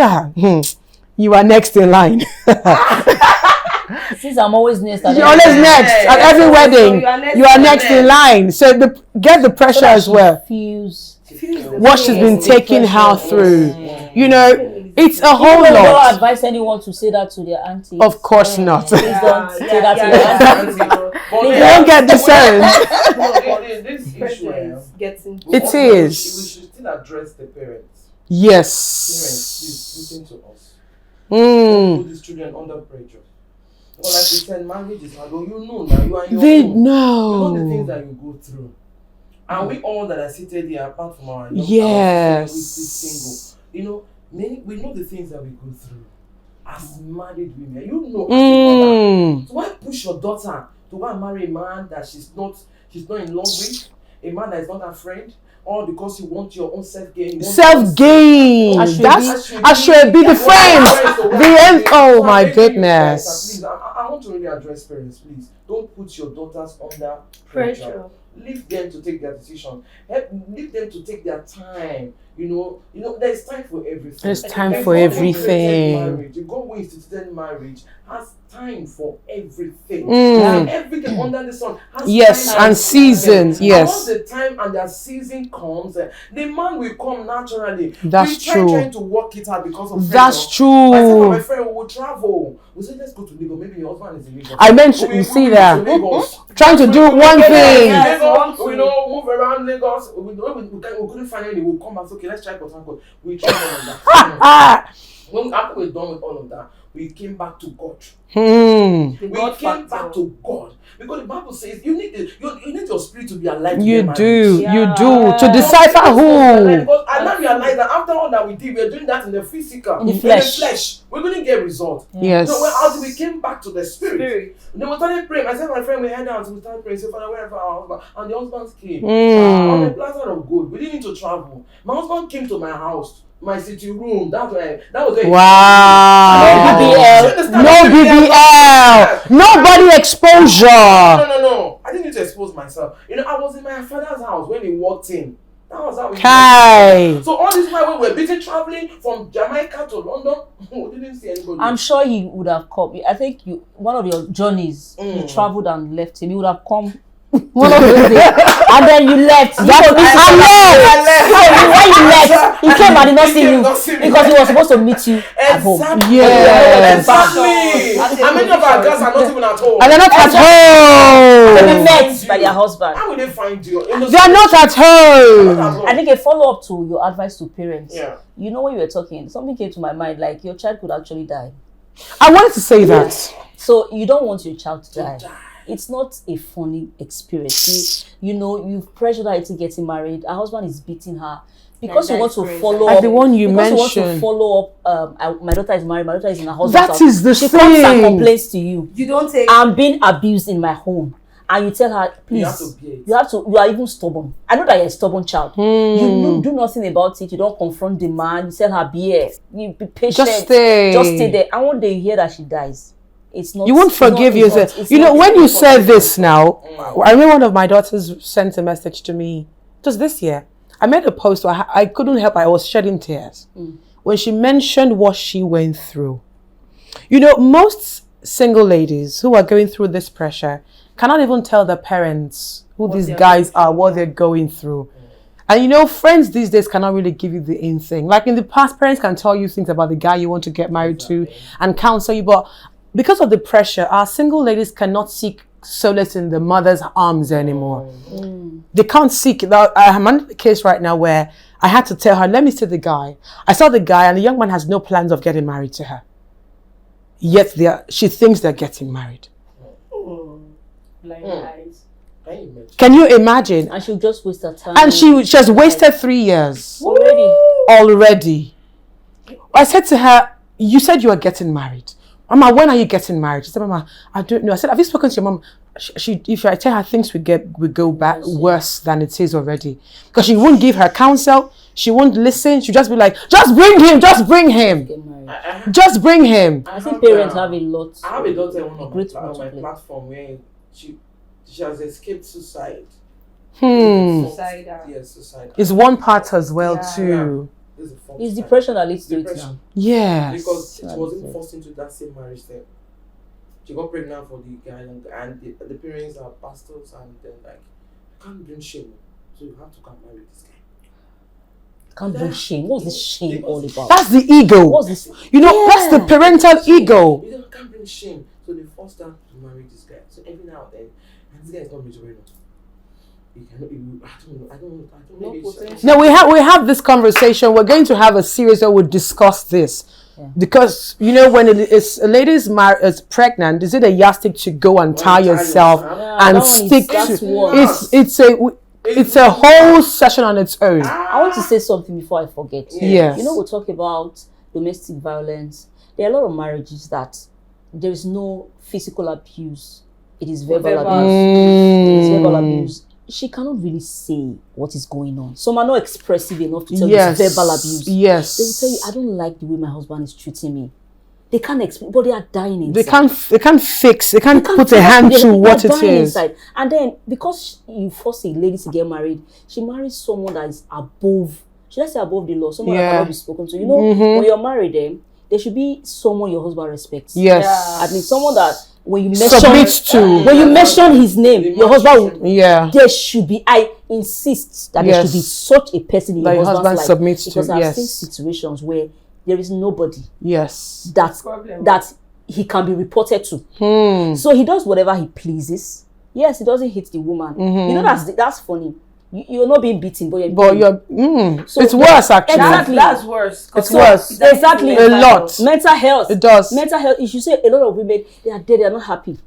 You are next in line. Since I'm always next, You're always next at every wedding. You are next in line. So get the pressure as well. Feels. What she's been taking her through. It's a whole Don't lot. advise anyone to say that to their auntie. Of course not. Please don't say that to your auntie. You don't get discerned. This Pressure issue, is getting. It we is. should still address the parents. Parents, Yes. please listen to us. Mm. Put these children under pressure. Or like we said, marriage is hard. You know now you are in your They home. You know the things know. that you go through. And we all that are seated here, apart from our young Yes. our single, we know the things that we go through as married women. You know, as a mother. So why push your daughter to go and marry a man that she's not in love with, a man that is not her friend, all because you want your own self-gain? Self-gain. That's I should be the friends. The end. Oh my goodness. Please, I want to really address parents. Please don't put your daughters under pressure. Pressure. Leave them to take their decision. Leave them to take their time. There's time for everything. There's time And for God everything. instituted marriage. The God who instituted marriage has time for everything. Mm. Everything under the sun has Yes, time and seasons, And yes. once the time and their season comes, the man will come naturally. That's we true. trying to work it out because of That's pressure. Myself and true. my friend will travel. We said, let's go to Lagos. Maybe your husband is in Lagos. I mentioned, you see that. Trying to do one thing. We know, move around Lagos. We couldn't find any. We'll come back. Okay, let's try Port Harcourt. We tried all of that. After we're done with all of that, we came back to God. We came back to God. Because the Bible says you need your spirit to be alive. You do to decipher who. Because I now realize that after all that we did, we're doing that in the physical, in the flesh. We're going to get results. Yes. So as we came back to the spirit. Then we started praying. I said, my friend, we head down, so we started praying. So Father, wherever our husband, and the husbands came on the platter of gold. We didn't need to travel. My husband came to my house. My sitting room. That was where. Wow. No BBL. Nobody exposure. No. I didn't need to expose myself. I was in my father's house when he walked in. That was how we Kai. So all this while we were busy traveling from Jamaica to London, we didn't see anybody. I'm sure he would have come. I think one of your journeys, you traveled and left him. He would have come one of those days, and then you left. I left. When you left, he came and did not see you because he was supposed to meet you at home. Yes. Exactly. And many of our girls are not even at home. And they're not at home. They were met by their husband. How will they find you? They are not at home. I think a follow-up to your advice to parents. Yeah. You know, when you were talking, something came to my mind, like your child could actually die. I wanted to say that. So you don't want your child to die. It's not a funny experience. You've pressured her into getting married. Her husband is beating her. Because you want to follow up. The one you mentioned. Because you want to follow up. My daughter is married. My daughter is in her husband's house. That is the thing. She comes and complains to you. You don't take. I'm being abused in my home. And you tell her, please, you are even stubborn. I know that you're a stubborn child. You do nothing about it. You don't confront the man. You tell her, you be patient. Just stay there. And one day you hear that she dies. It's not. You won't forgive yourself. When you said this now, I remember one of my daughters sent a message to me just this year. I made a post where I couldn't help. I was shedding tears when she mentioned what she went through. Most single ladies who are going through this pressure cannot even tell their parents who these guys are, what they're going through. And friends these days cannot really give you the in thing. Like in the past, parents can tell you things about the guy you want to get married to and counsel you, but because of the pressure, our single ladies cannot seek solace in the mother's arms anymore. They can't seek that. I'm in a case right now where I had to tell her, let me see the guy. I saw the guy and the young man has no plans of getting married to her. Yet she thinks they're getting married. Can you imagine? And she'll just waste her time. And she has wasted 3 years. Already. I said to her, you said you were getting married. Mama, when are you getting married? She said, Mama, I don't know. I said, have you spoken to your mom? If I tell her things would go back worse than it is already. Because she won't give her counsel. She won't listen. She'll just be like, just bring him. Just bring him. Just bring him. I think parents have a lot. I have a daughter on my platform where she has escaped suicide. Suicide. Yes, suicide. It's one part as well too. It's depression that leads to it now. Yeah. Because she wasn't forced into that same marriage step. She got pregnant for the guy and the parents are pastors and they're like, you can't bring shame. So you have to come marry this guy. Can't bring shame. What's this shame all about? That's the ego. What's this? That's the parental ego. You can't bring shame. So they forced her to marry this guy. So every now and then, and this guy is not mature enough. I don't know. No, we have this conversation. We're going to have a series where we'll discuss this. Because when it's a lady is pregnant, is it a yardstick to go and tie yourself and stick to? It's a whole session on its own. I want to say something before I forget. Yes. We'll talk about domestic violence. There are a lot of marriages that there is no physical abuse. It is verbal abuse. It is verbal abuse. She cannot really say what is going on. Some are not expressive enough to tell you it's verbal abuse. Yes. They will tell you, I don't like the way my husband is treating me. They can't explain, but they are dying inside. They can't put a hand to what it is. Inside. And then, because you force a lady to get married, she marries someone that is above, should I say above the law? Someone that cannot be spoken to. When you're married, there should be someone your husband respects. Yes. At least someone that when you mention his name, your husband there should be. I insist that there should be such a person in your husband's life, submits because to. I've seen situations where there is nobody that he can be reported to. So he does whatever he pleases. Yes, he doesn't hit the woman. You know that's funny. You're not being beaten, but you're So it's worse actually. Exactly. That's worse. It's worse. Exactly. A lot. Mental health. It does. Mental health. You should say a lot of women, they are there, they are not happy.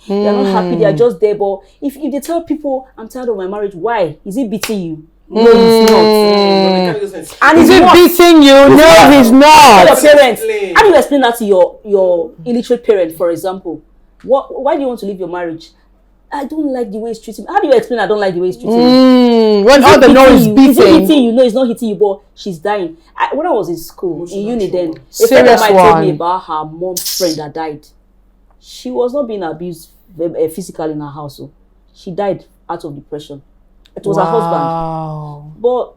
They are not happy, they are just there. But if they tell people, I'm tired of my marriage, why? Is he beating you? No, he's not. And is it beating you? No, he's not. Your parents. How do you explain that to your illiterate parent, for example? Why do you want to leave your marriage? I don't like the way he's treating me. How do you explain I don't like the way he's treating me? When all the noise is beating. Is it hitting you? No, it's not hitting you, but she's dying. When I was in school, in uni then, a friend of mine told me about her mom's friend that died. She was not being abused physically in her house. So she died out of depression. It was her husband. But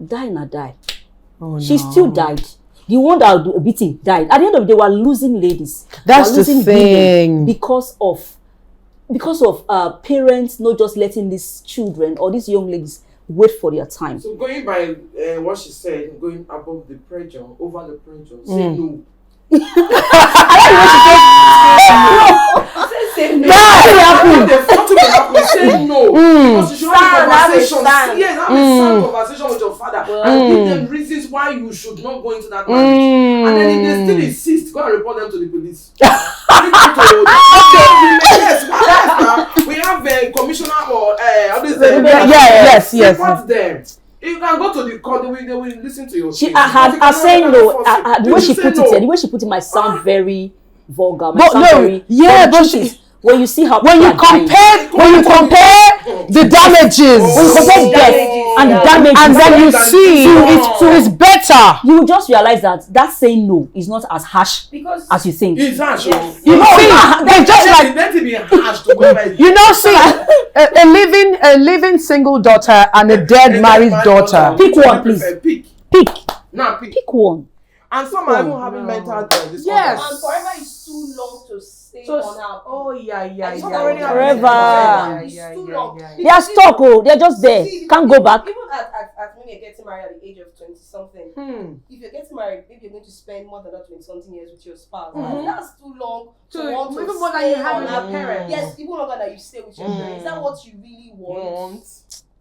die. She still died. The one that was beating died. At the end of the day, we were losing ladies. That's the thing. Because of parents not just letting these children or these young ladies wait for their time. So going by what she said, going above the pressure, over the pressure, say no. Say no. Because you should have a conversation. Yes, have a sound conversation with your father and give them reasons why you should not go into that marriage. And then if they still insist, go and report them to the police. We have a commissioner or yes. Report them. You can go to the court, they will listen to your case. I say no. The way she put it might sound very vulgar. When you see how when you compare the damages, when you compare death and the damages, and then you see it's better. You will just realize that saying no is not as harsh as you think. It's harsh. Yes. You know, they just like let it be harsh to go. You know, see a living single daughter and a dead married daughter. Pick one, please. Pick. Now pick one. And some are even having mental disorders. Yes. And forever is too long to stay on our. Oh yeah. Forever. It's too long. They are stuck. Oh, they're just there. Can't go back. Even at when you're getting married at the age of 20 something, if you're getting married, maybe you're going to spend more than that 20 something years with your spouse. That's too long to want to even more than you stay have on with our your parents. Yes, even longer than you stay with your parents. Is that what you really want?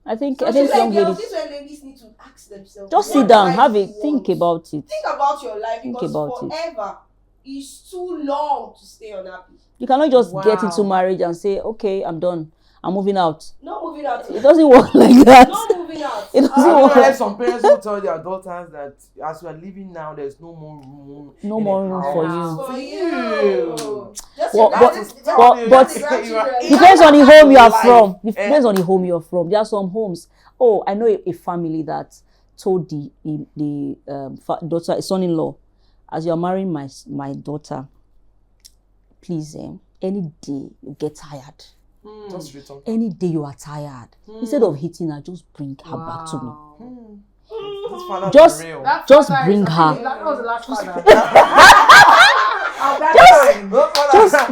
I think So young ladies. this is where ladies need to ask themselves. Just what sit down, life have a you think want. about it. Think about your life Think because about it. forever is too long to stay unhappy. You cannot just get Wow. into marriage and say, okay, I'm done. I'm moving out. Not moving out. It doesn't work like that. Not moving out. It doesn't I work. heard some parents will tell their daughters that as we are living now, there's no more room. No in more the room house. for you. For you. Just Well, your but- guys- but- that's the grandchildren. Depends on the home you are Life. from. Depends on the home you are from. There are some homes. Oh, I know a family that told the daughter, son-in-law, as you are marrying my daughter, please, any day you get tired, Just return. any day you are tired, instead of hitting her, just bring her back to me. This father's Just- real. That Just father bring is- her. That was the last father.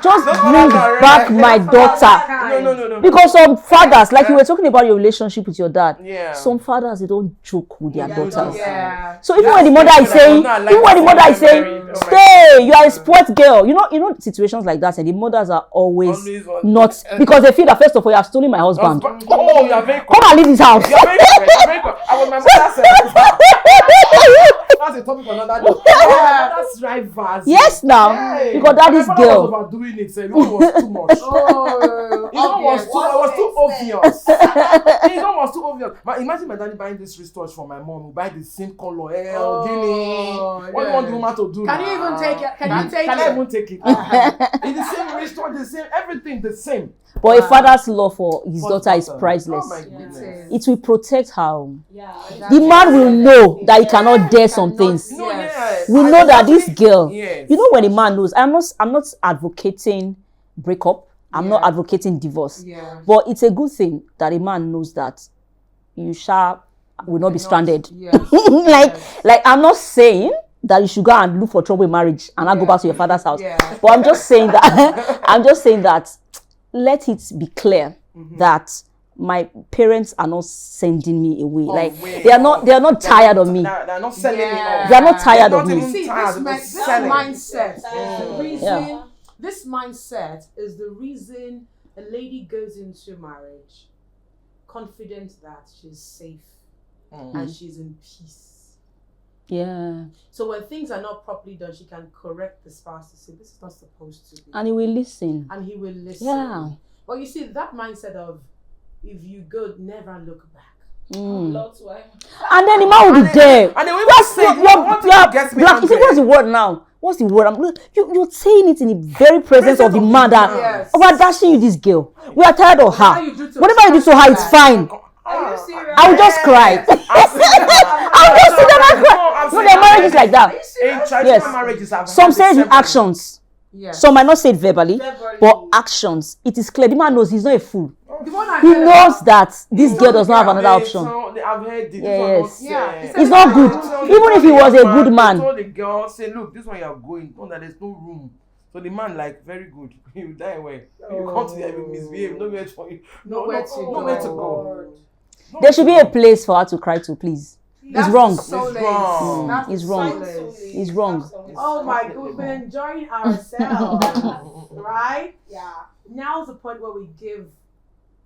Just bring back my daughter. No. Because some fathers, like you were talking about your relationship with your dad, Yeah. some fathers, they don't joke with their daughters. Yeah. So even when the mother is saying, stay, you are a sport girl. You know situations like that, and the mothers are always not, because they feel that first of all, you have stolen my husband. Oh, you are very Come and leave this house. You are very correct. You are very correct. I was my mother said. That's a topic for another day. That's rivals. Yes, now, Hey. because that is My father was girl. overdoing it. It was too much. Oh, It was too obvious. It was too obvious. But imagine my daddy buying this wristwatch for my mom. We buy the same color. Guinea. What do you want the woman to do? Can you even take it? Can you take Can I it? even take it? It's the same wristwatch, the same everything, the same. But a father's love for his For daughter is daughter. priceless. Oh my goodness. It will protect her. Yeah. The man will know that he cannot dare some things. No, Yes. yes. We know that this girl, Yes. you know, when a man knows, I'm not advocating breakup. I'm not advocating divorce. Yeah. But it's a good thing that a man knows that you will not be stranded. Yes. like I'm not saying that you should go and look for trouble in marriage and not go back to your father's house. Yeah. But I'm just saying that let it be clear that my parents are not sending me away. They are not tired of me. They're not selling me Yeah. off. They are not tired They're of not me. even See, tired, this they're this selling. mindset is the reason This mindset is the reason a lady goes into marriage confident that she's safe and she's in peace. Yeah. So when things are not properly done, she can correct the spouse to say, this is not supposed to be. And he will listen. And he will listen. Yeah. But you see, that mindset of, if you go, never look back. Lots why. And then the man will be there. And then we will say, Black. You see, what's the word now? What's the word? You're saying it in the very presence of the man that over dashing you this girl. We are tired of her. Whatever you do to her, it's fine. Are you serious? I will just cry. I will just sit down and cry. No, their marriage is like that. Yes. Marriages have Some say it with actions. Yes. Some might not say it verbally, but actions. It is clear. The man knows he's not a fool. He knows that this girl does not have another option. I've heard it. Yes. Yeah. It's not good. Even if he was a good man. told the girl, say, look, this one you are going, no, that there's no room. So the man, like, very good. You die well. You come to there, you misbehave. Nowhere for you. Nowhere to go. There should be a place for her to cry to, please. It's wrong. It's wrong. It's wrong. Oh my God, we've been enjoying ourselves, right? Yeah. Now's the point where we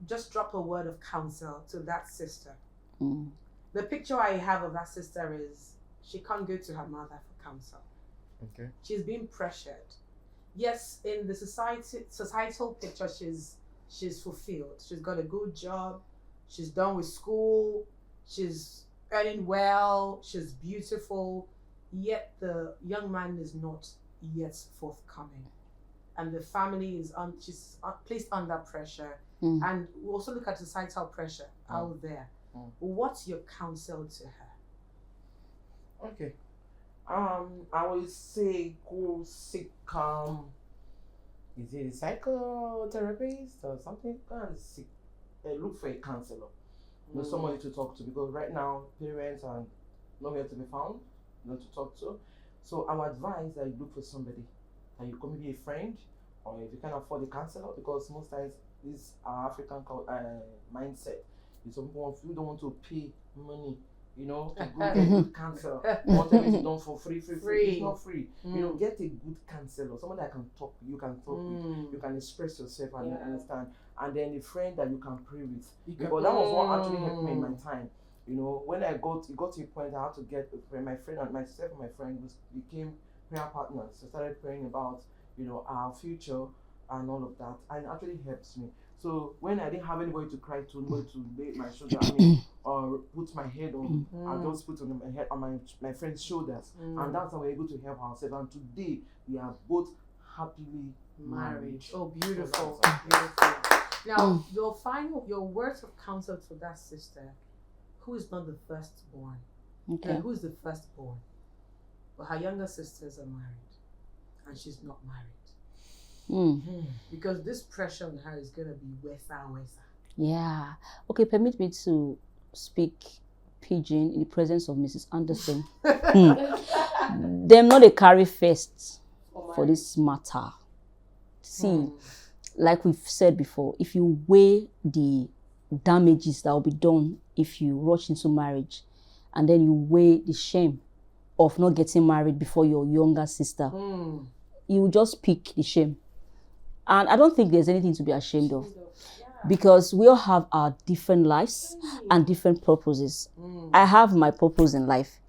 just drop a word of counsel to that sister. The picture I have of that sister is she can't go to her mother for counsel. Okay. She's being pressured. Yes, in the societal picture, she's fulfilled. She's got a good job. She's done with school. She's earning well. She's beautiful. Yet the young man is not yet forthcoming, and the family is she's placed under pressure. And we also look at societal pressure out there. What's your counsel to her? Okay. I will say go seek is it a psychotherapist or something? Go and seek look for a counselor. Somebody to talk to, because right now parents are nowhere to be found, not to talk to. So I would advise that you look for somebody that you can be a friend, or if you can afford a counselor, because most times this African mindset is some people who don't want to pay money, to go get a good counselor. Want everything done for free. It's not free. Get a good counselor, someone that can talk. You can talk with. You can express yourself and understand. And then a friend that you can pray with. Because that was what actually helped me in my time. When it got to a point I had to get a friend. My friend and myself and my friend became prayer partners. So I started praying about our future and all of that, and it actually helps me. So when I didn't have anybody to cry to, nobody to lay my shoulder, or put my head on, I just put on my head on my friend's shoulders, and that's how we're able to help ourselves. And today we are both happily married. Oh, beautiful, beautiful. Now, your words of counsel to that sister, who is not the firstborn, and who is the firstborn, but her younger sisters are married, and she's not married. Because this pressure on her is going to be worse. Yeah. Okay, permit me to speak pidgin in the presence of Mrs. Anderson. Them not a carry first for this matter. See, like we've said before, if you weigh the damages that will be done if you rush into marriage, and then you weigh the shame of not getting married before your younger sister, you will just pick the shame. And I don't think there's anything to be ashamed of, because we all have our different lives and different purposes. I have my purpose in life.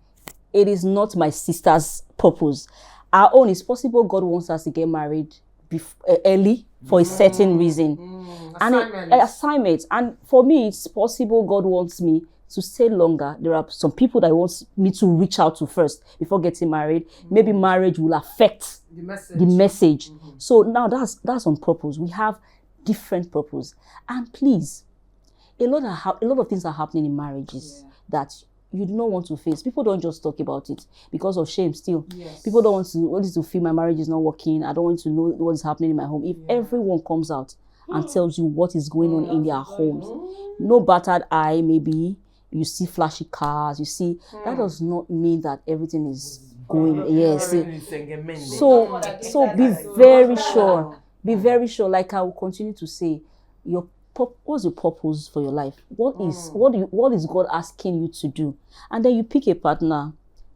It is not my sister's purpose. Our own is possible. God wants us to get married early for a certain reason. Assignment. And for me, it's possible God wants me to stay longer. There are some people that wants me to reach out to first before getting married. Maybe marriage will affect the message. So now that's on purpose. We have different purpose. And please, a lot of things are happening in marriages that you do not want to face. People don't just talk about it because of shame still. People don't want to feel my marriage is not working. I don't want to know what is happening in my home. If everyone comes out and tells you what is going on in their homes, no battered eye, maybe you see flashy cars, you see, that does not mean that everything is going. So be very sure. Be very sure. Like I will continue to say, what's your purpose for your life? What is God asking you to do? And then you pick a partner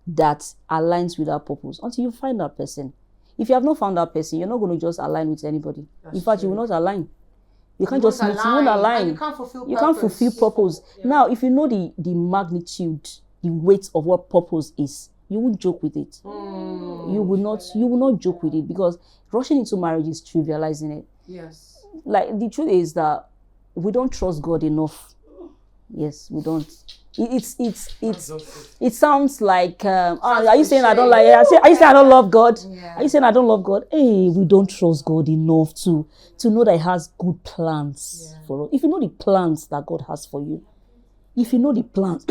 that aligns with that purpose until you find that person. If you have not found that person, you're not going to just align with anybody. That's In fact, you true. will not align. You can't You just won't meet, you won't align. and you can't fulfill You can't fulfill purpose. Yeah. Now, if you know the magnitude, the weight of what purpose is, you won't joke with it. You will not joke with it, because rushing into marriage is trivializing it. Yes. Like, the truth is that we don't trust God enough. Yes, we don't. It sounds like are you saying I don't like? Are you saying I don't love God? Yeah. Are you saying I don't love God? Hey, we don't trust God enough to know that He has good plans for us. If you know the plans that God has for you, if you know the plans,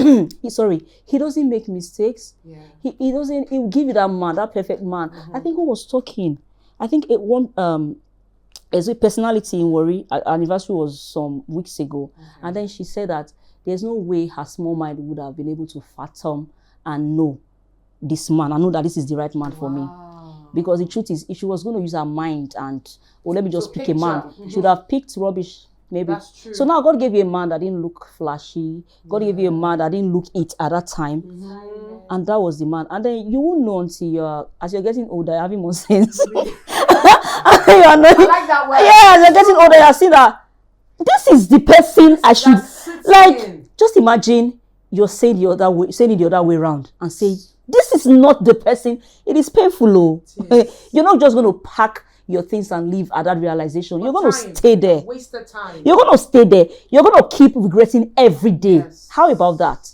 He doesn't make mistakes. Yeah. He doesn't. He will give you that man, that perfect man. I think who was talking? I think it one as a personality in Worry, anniversary was some weeks ago, and then she said that there's no way her small mind would have been able to fathom and know this man. I know that this is the right man for me. Because the truth is, if she was going to use her mind and, let me just pick a man, she would have picked rubbish, maybe. That's true. So now God gave you a man that didn't look flashy. God gave you a man that didn't look it at that time. And that was the man. And then you won't know until as you're getting older, you're having more sense. I like that word. Yeah, as you're getting older, you're seeing that this is the person I should like. Just imagine you're saying the other way around and say, this is not the person. It is painful, oh. You're not just going to pack your things and leave at that realization. You're going to stay there. Wasted time. You're going to stay there. You're going to keep regretting every day. Yes. How about that?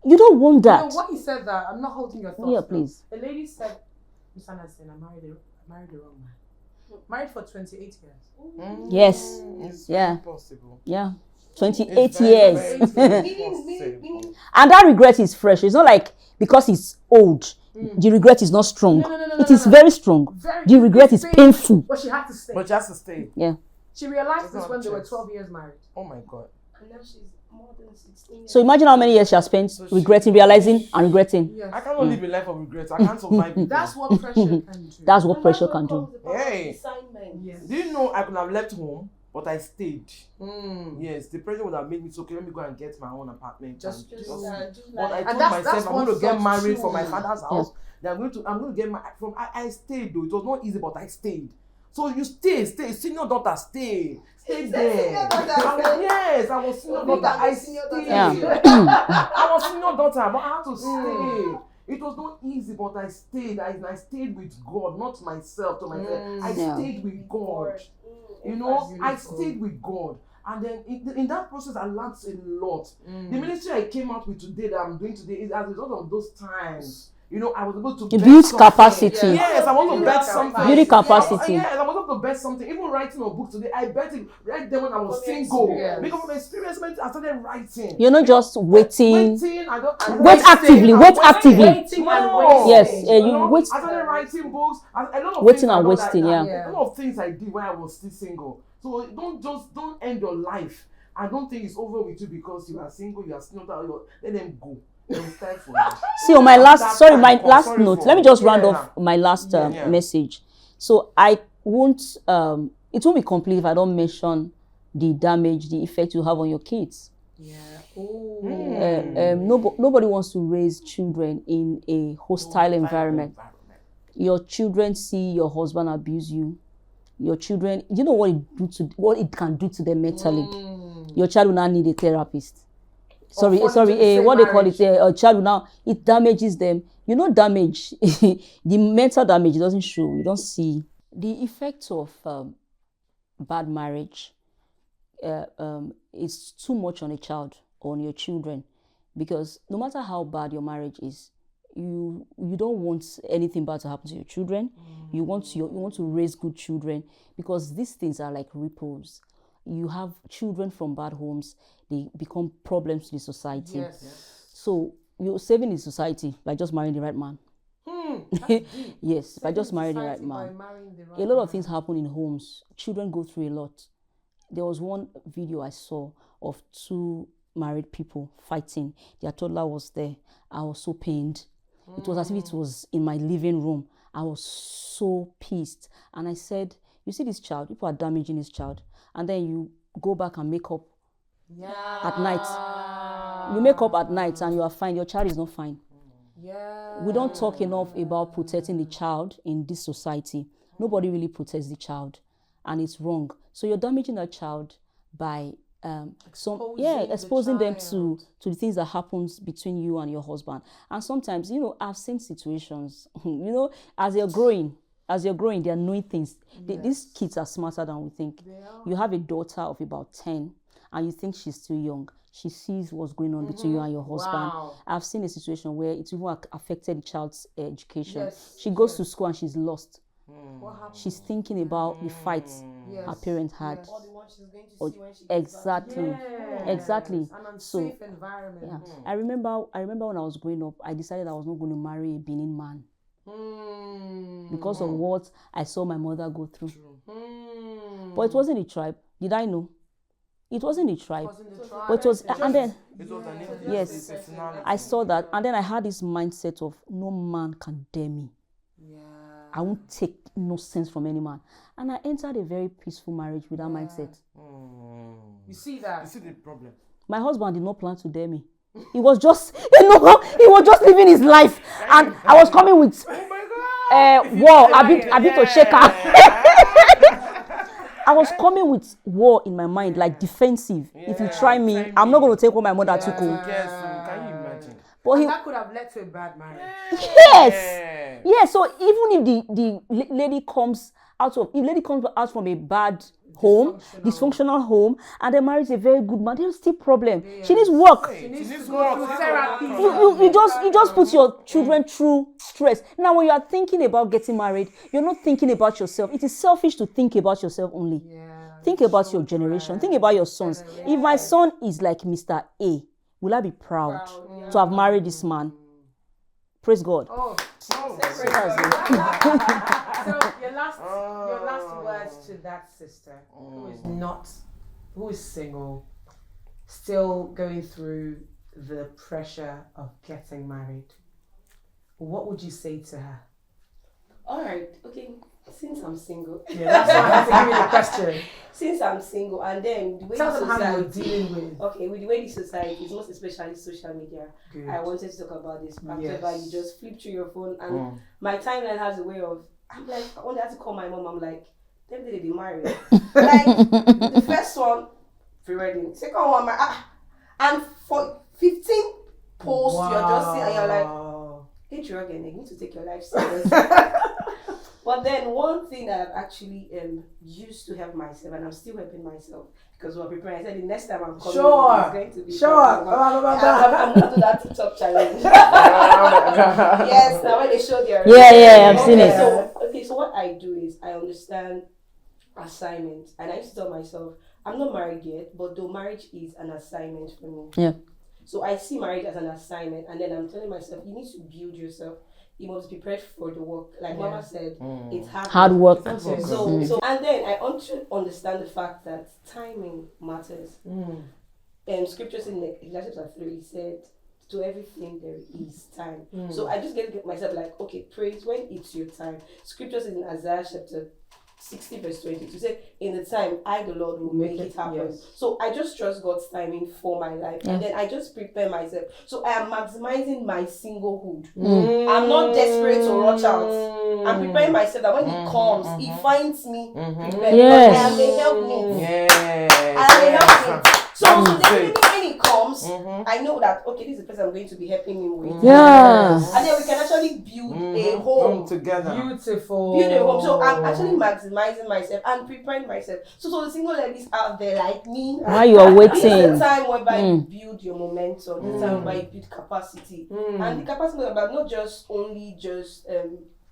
You don't want that. You know, when you said that, I'm not holding your thoughts. Yeah, please. A lady said, Miss Anderson, I married the wrong man. Married for 28 years. Yes. It's Yeah. possible. Yeah. 28 It's very, years. very possible. And that regret is fresh. It's not like because he's old, the regret is not strong. It is very strong. The regret is painful. But she had to stay. But she has to stay. Yeah. She realized It's this not when they were chance. 12 years married. Oh my God. And now she's more than 16 years. So imagine how many years she has spent regretting, realizing, and regretting. Yes. I cannot live a life of regrets. I can't survive it. That's what pressure can do. That's what pressure can do. Hey. Yes. Do you know I could have left home, but I stayed? Yes, the pressure would have made me so okay, let me go and get my own apartment. Just But I And told that's myself I'm what going to get sucks married too. from my father's house. Then I'm going to get my from. I stayed though. It was not easy, but I stayed. So you stay. Senior daughter, stay there. Yes, I was senior daughter. I stayed. Yeah. I was senior daughter, but I had to stay. It was not easy, but I stayed. I stayed with God, not myself to myself. I stayed with God. You know, I stayed with God. And then in that process, I learned a lot. The ministry I came out with today, that I'm doing today, is as a result of those times. You know, I was able to Build something. capacity. Yes, I want to bet something. Building capacity. Yes, I want to bet something. Even writing a book today, I bet it right there when I was single. Yes. Because from experience, I started writing. You're not just waiting. Wait actively. No. Yes, You you know, wait. I started writing books. A lot of Waiting things I and done wasting, like that. yeah. A lot of things I did when I was still single. So don't end your life. I don't think it's over with you because you are single, you are still not. Let them go. It's time for you. See, on my last Sorry note, for- let me just round Yeah. off my last Yeah. message. So I won't, it won't be complete if I don't mention the damage, the effect you have on your kids. Yeah. Nobody wants to raise children in a hostile environment. Your children see your husband abuse you. Your children, you know what it can do to them mentally. Your child will now need a therapist. What they call it, a child will now, it damages them. You know, damage, the mental damage doesn't show. You don't see the effects of bad marriage. It's too much on a child or on your children, because no matter how bad your marriage is, you don't want anything bad to happen to your children. You want to raise good children, because these things are like ripples. You have children from bad homes, they become problems to the society. Yes. So you're saving the society by just marrying the right man. Yes, by just marrying the right man. A lot of things happen in homes. Children go through a lot. There was one video I saw of two married people fighting. Their toddler was there. I was so pained. It was as if it was in my living room. I was so pissed. And I said, you see this child, people are damaging this child. And then you go back and make up at night. You make up at night and you are fine. Your child is not fine. Yeah. We don't talk enough about protecting the child in this society. Nobody really protects the child, and it's wrong. So you're damaging that child by exposing them to the things that happens between you and your husband. And sometimes, I've seen situations, as you're growing, they're knowing things. These kids are smarter than we think. You have a daughter of about 10 and you think she's still young. She sees what's going on between you and your husband. Wow. I've seen a situation where it even affected the child's education. She goes to school and she's lost. What happened? She's thinking about the fights her parents had. All the ones she's going to see when she gets back. Exactly. Exactly. An unsafe environment. Yeah. I remember when I was growing up, I decided I was not going to marry a Benin man because of what I saw my mother go through. But it wasn't a tribe. Did I know? It wasn't a tribe. But it was, and then yes, I saw that, and then I had this mindset of no man can dare me. I won't take no sense from any man. And I entered a very peaceful marriage with that mindset. You see that? You see the problem. My husband did not plan to dare me. He was just, he was just living his life. And I was coming with, war, a bit of shaker. I was coming with war in my mind, like defensive. If you try me, I'm not going to take what my mother took home. Can you imagine? But that could have led to a bad marriage. Yes. Yeah, so even if the lady comes out from a bad home, dysfunctional home, and then marries a very good man, there's still problem. She needs work. She needs to go through therapy. You just put your children through stress. Now, when you are thinking about getting married, you're not thinking about yourself. It is selfish to think about yourself only. Think about your generation. Think about your sons. If my son is like Mr. A, will I be proud to have married this man? Praise God. So your last words to that sister who is single, still going through the pressure of getting married. What would you say to her? All right, okay. Since I'm single. Yeah, that's why I had to give you the question. Since I'm single, and then the way Tell the them how you're society, dealing with. okay, with the way the society is, most especially social media, Good. I wanted to talk about this. But Yes. you just flip through your phone, and my timeline has a way of, I'm like, I only have to call my mom. I'm like, them they be married. Like the first one, pre-wedding. Second one, and for 15 posts, you're just sitting and you're like, hey, drug and you need to take your life seriously. But then one thing that I've actually used to help myself, and I'm still helping myself, because we're preparing. I said the next time I'm coming, it's going to be I'm going to do that TikTok challenge. Yes, now when they show their I've seen it. So what I do is I understand assignment, and I used to tell myself I'm not married yet, but though marriage is an assignment for me. Yeah. So I see marriage as an assignment, and then I'm telling myself you need to build yourself. You must be prepared for the work. Like Mama said, it's hard work. So and then I understand the fact that timing matters. Scriptures in Ecclesiastes chapter 3 said, to everything there is time. So I just get myself like, okay, praise when it's your time. Scriptures in Isaiah chapter 60 verse 22 say, in the time I the Lord will make it happen. Yes. So I just trust God's timing for my life, and then I just prepare myself. So I am maximizing my singlehood. I'm not desperate to rush out. I'm preparing myself that when it comes, he finds me prepared. And they help me. And they help me. So definitely when it comes, I know that okay, this is the person I'm going to be helping me with. And then we can actually build a home together. Beautiful. Build a home. So I'm actually maximizing myself and preparing myself. So the single ladies out there like me, while you are waiting, this is the time whereby you build your momentum. This is the time whereby you build capacity. And the capacity about not just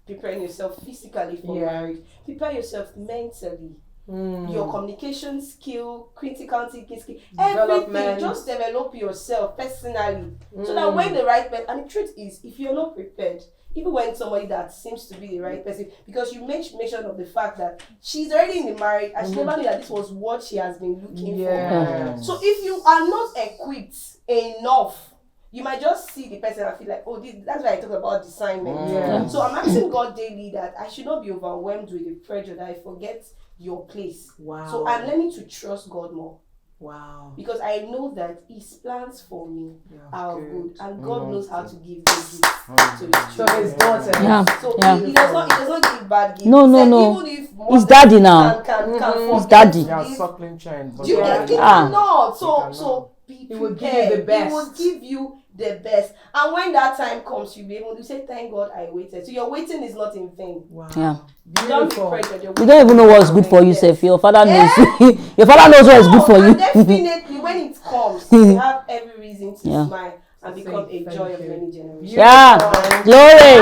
preparing yourself physically for marriage. Prepare yourself mentally. Your communication skill, critical thinking skill, everything. Just develop yourself personally, so that when the right person, and the truth is, if you're not prepared, even when somebody that seems to be the right person, because you mention of the fact that she's already in the marriage and she never knew that this was what she has been looking for. So if you are not equipped enough, you might just see the person and feel like, oh, that's why I talk about assignment. So I'm asking God daily that I should not be overwhelmed with the pressure that I forget your place. So I'm learning to trust God more. Wow. Because I know that His plans for me are good, and God Mm. knows how to give the gifts to His So children. his daughter. Yeah. So Yeah. he does not give bad gifts. No, He no, said no. Even if He's mothers daddy now. can He's forget daddy. to Yeah, give- suckling child. Do you Yeah. get? He Ah. cannot. He cannot. So be He will give prepared. you the best. He will give you the best. And when that time comes, you'll be able to say, "Thank God I waited." So your waiting is not in vain. Wow. Yeah. Don't be Beautiful. pressured. You don't even know what's good for you, Yes. Seth. Your father knows. Your father knows what is good for And you. definitely, when it comes, you have every reason to Yeah. smile and become a Thank joy of you. many generations. Yeah. Glory.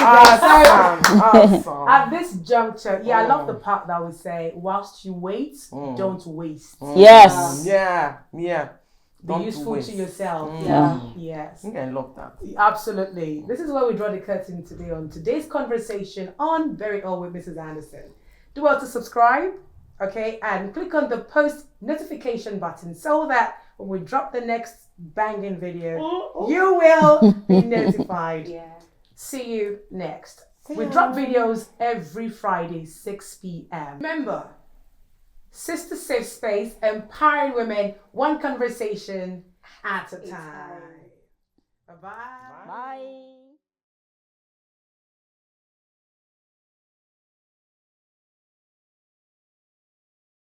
Awesome. At this juncture, I love the part that we say, whilst you wait, don't waste. Yes. Yeah. Be Don't useful waste. to yourself. Yeah. Yes. I think I love that. Absolutely. This is where we draw the curtain today on today's conversation on Very All with Mrs. Anderson. Do well to subscribe, okay, and click on the post notification button so that when we drop the next banging video, you will be notified. Yeah. See you next. We drop videos every Friday, 6 p.m. Remember, Sister Safe Space, empowering women, one conversation at a time. Bye-bye. Bye.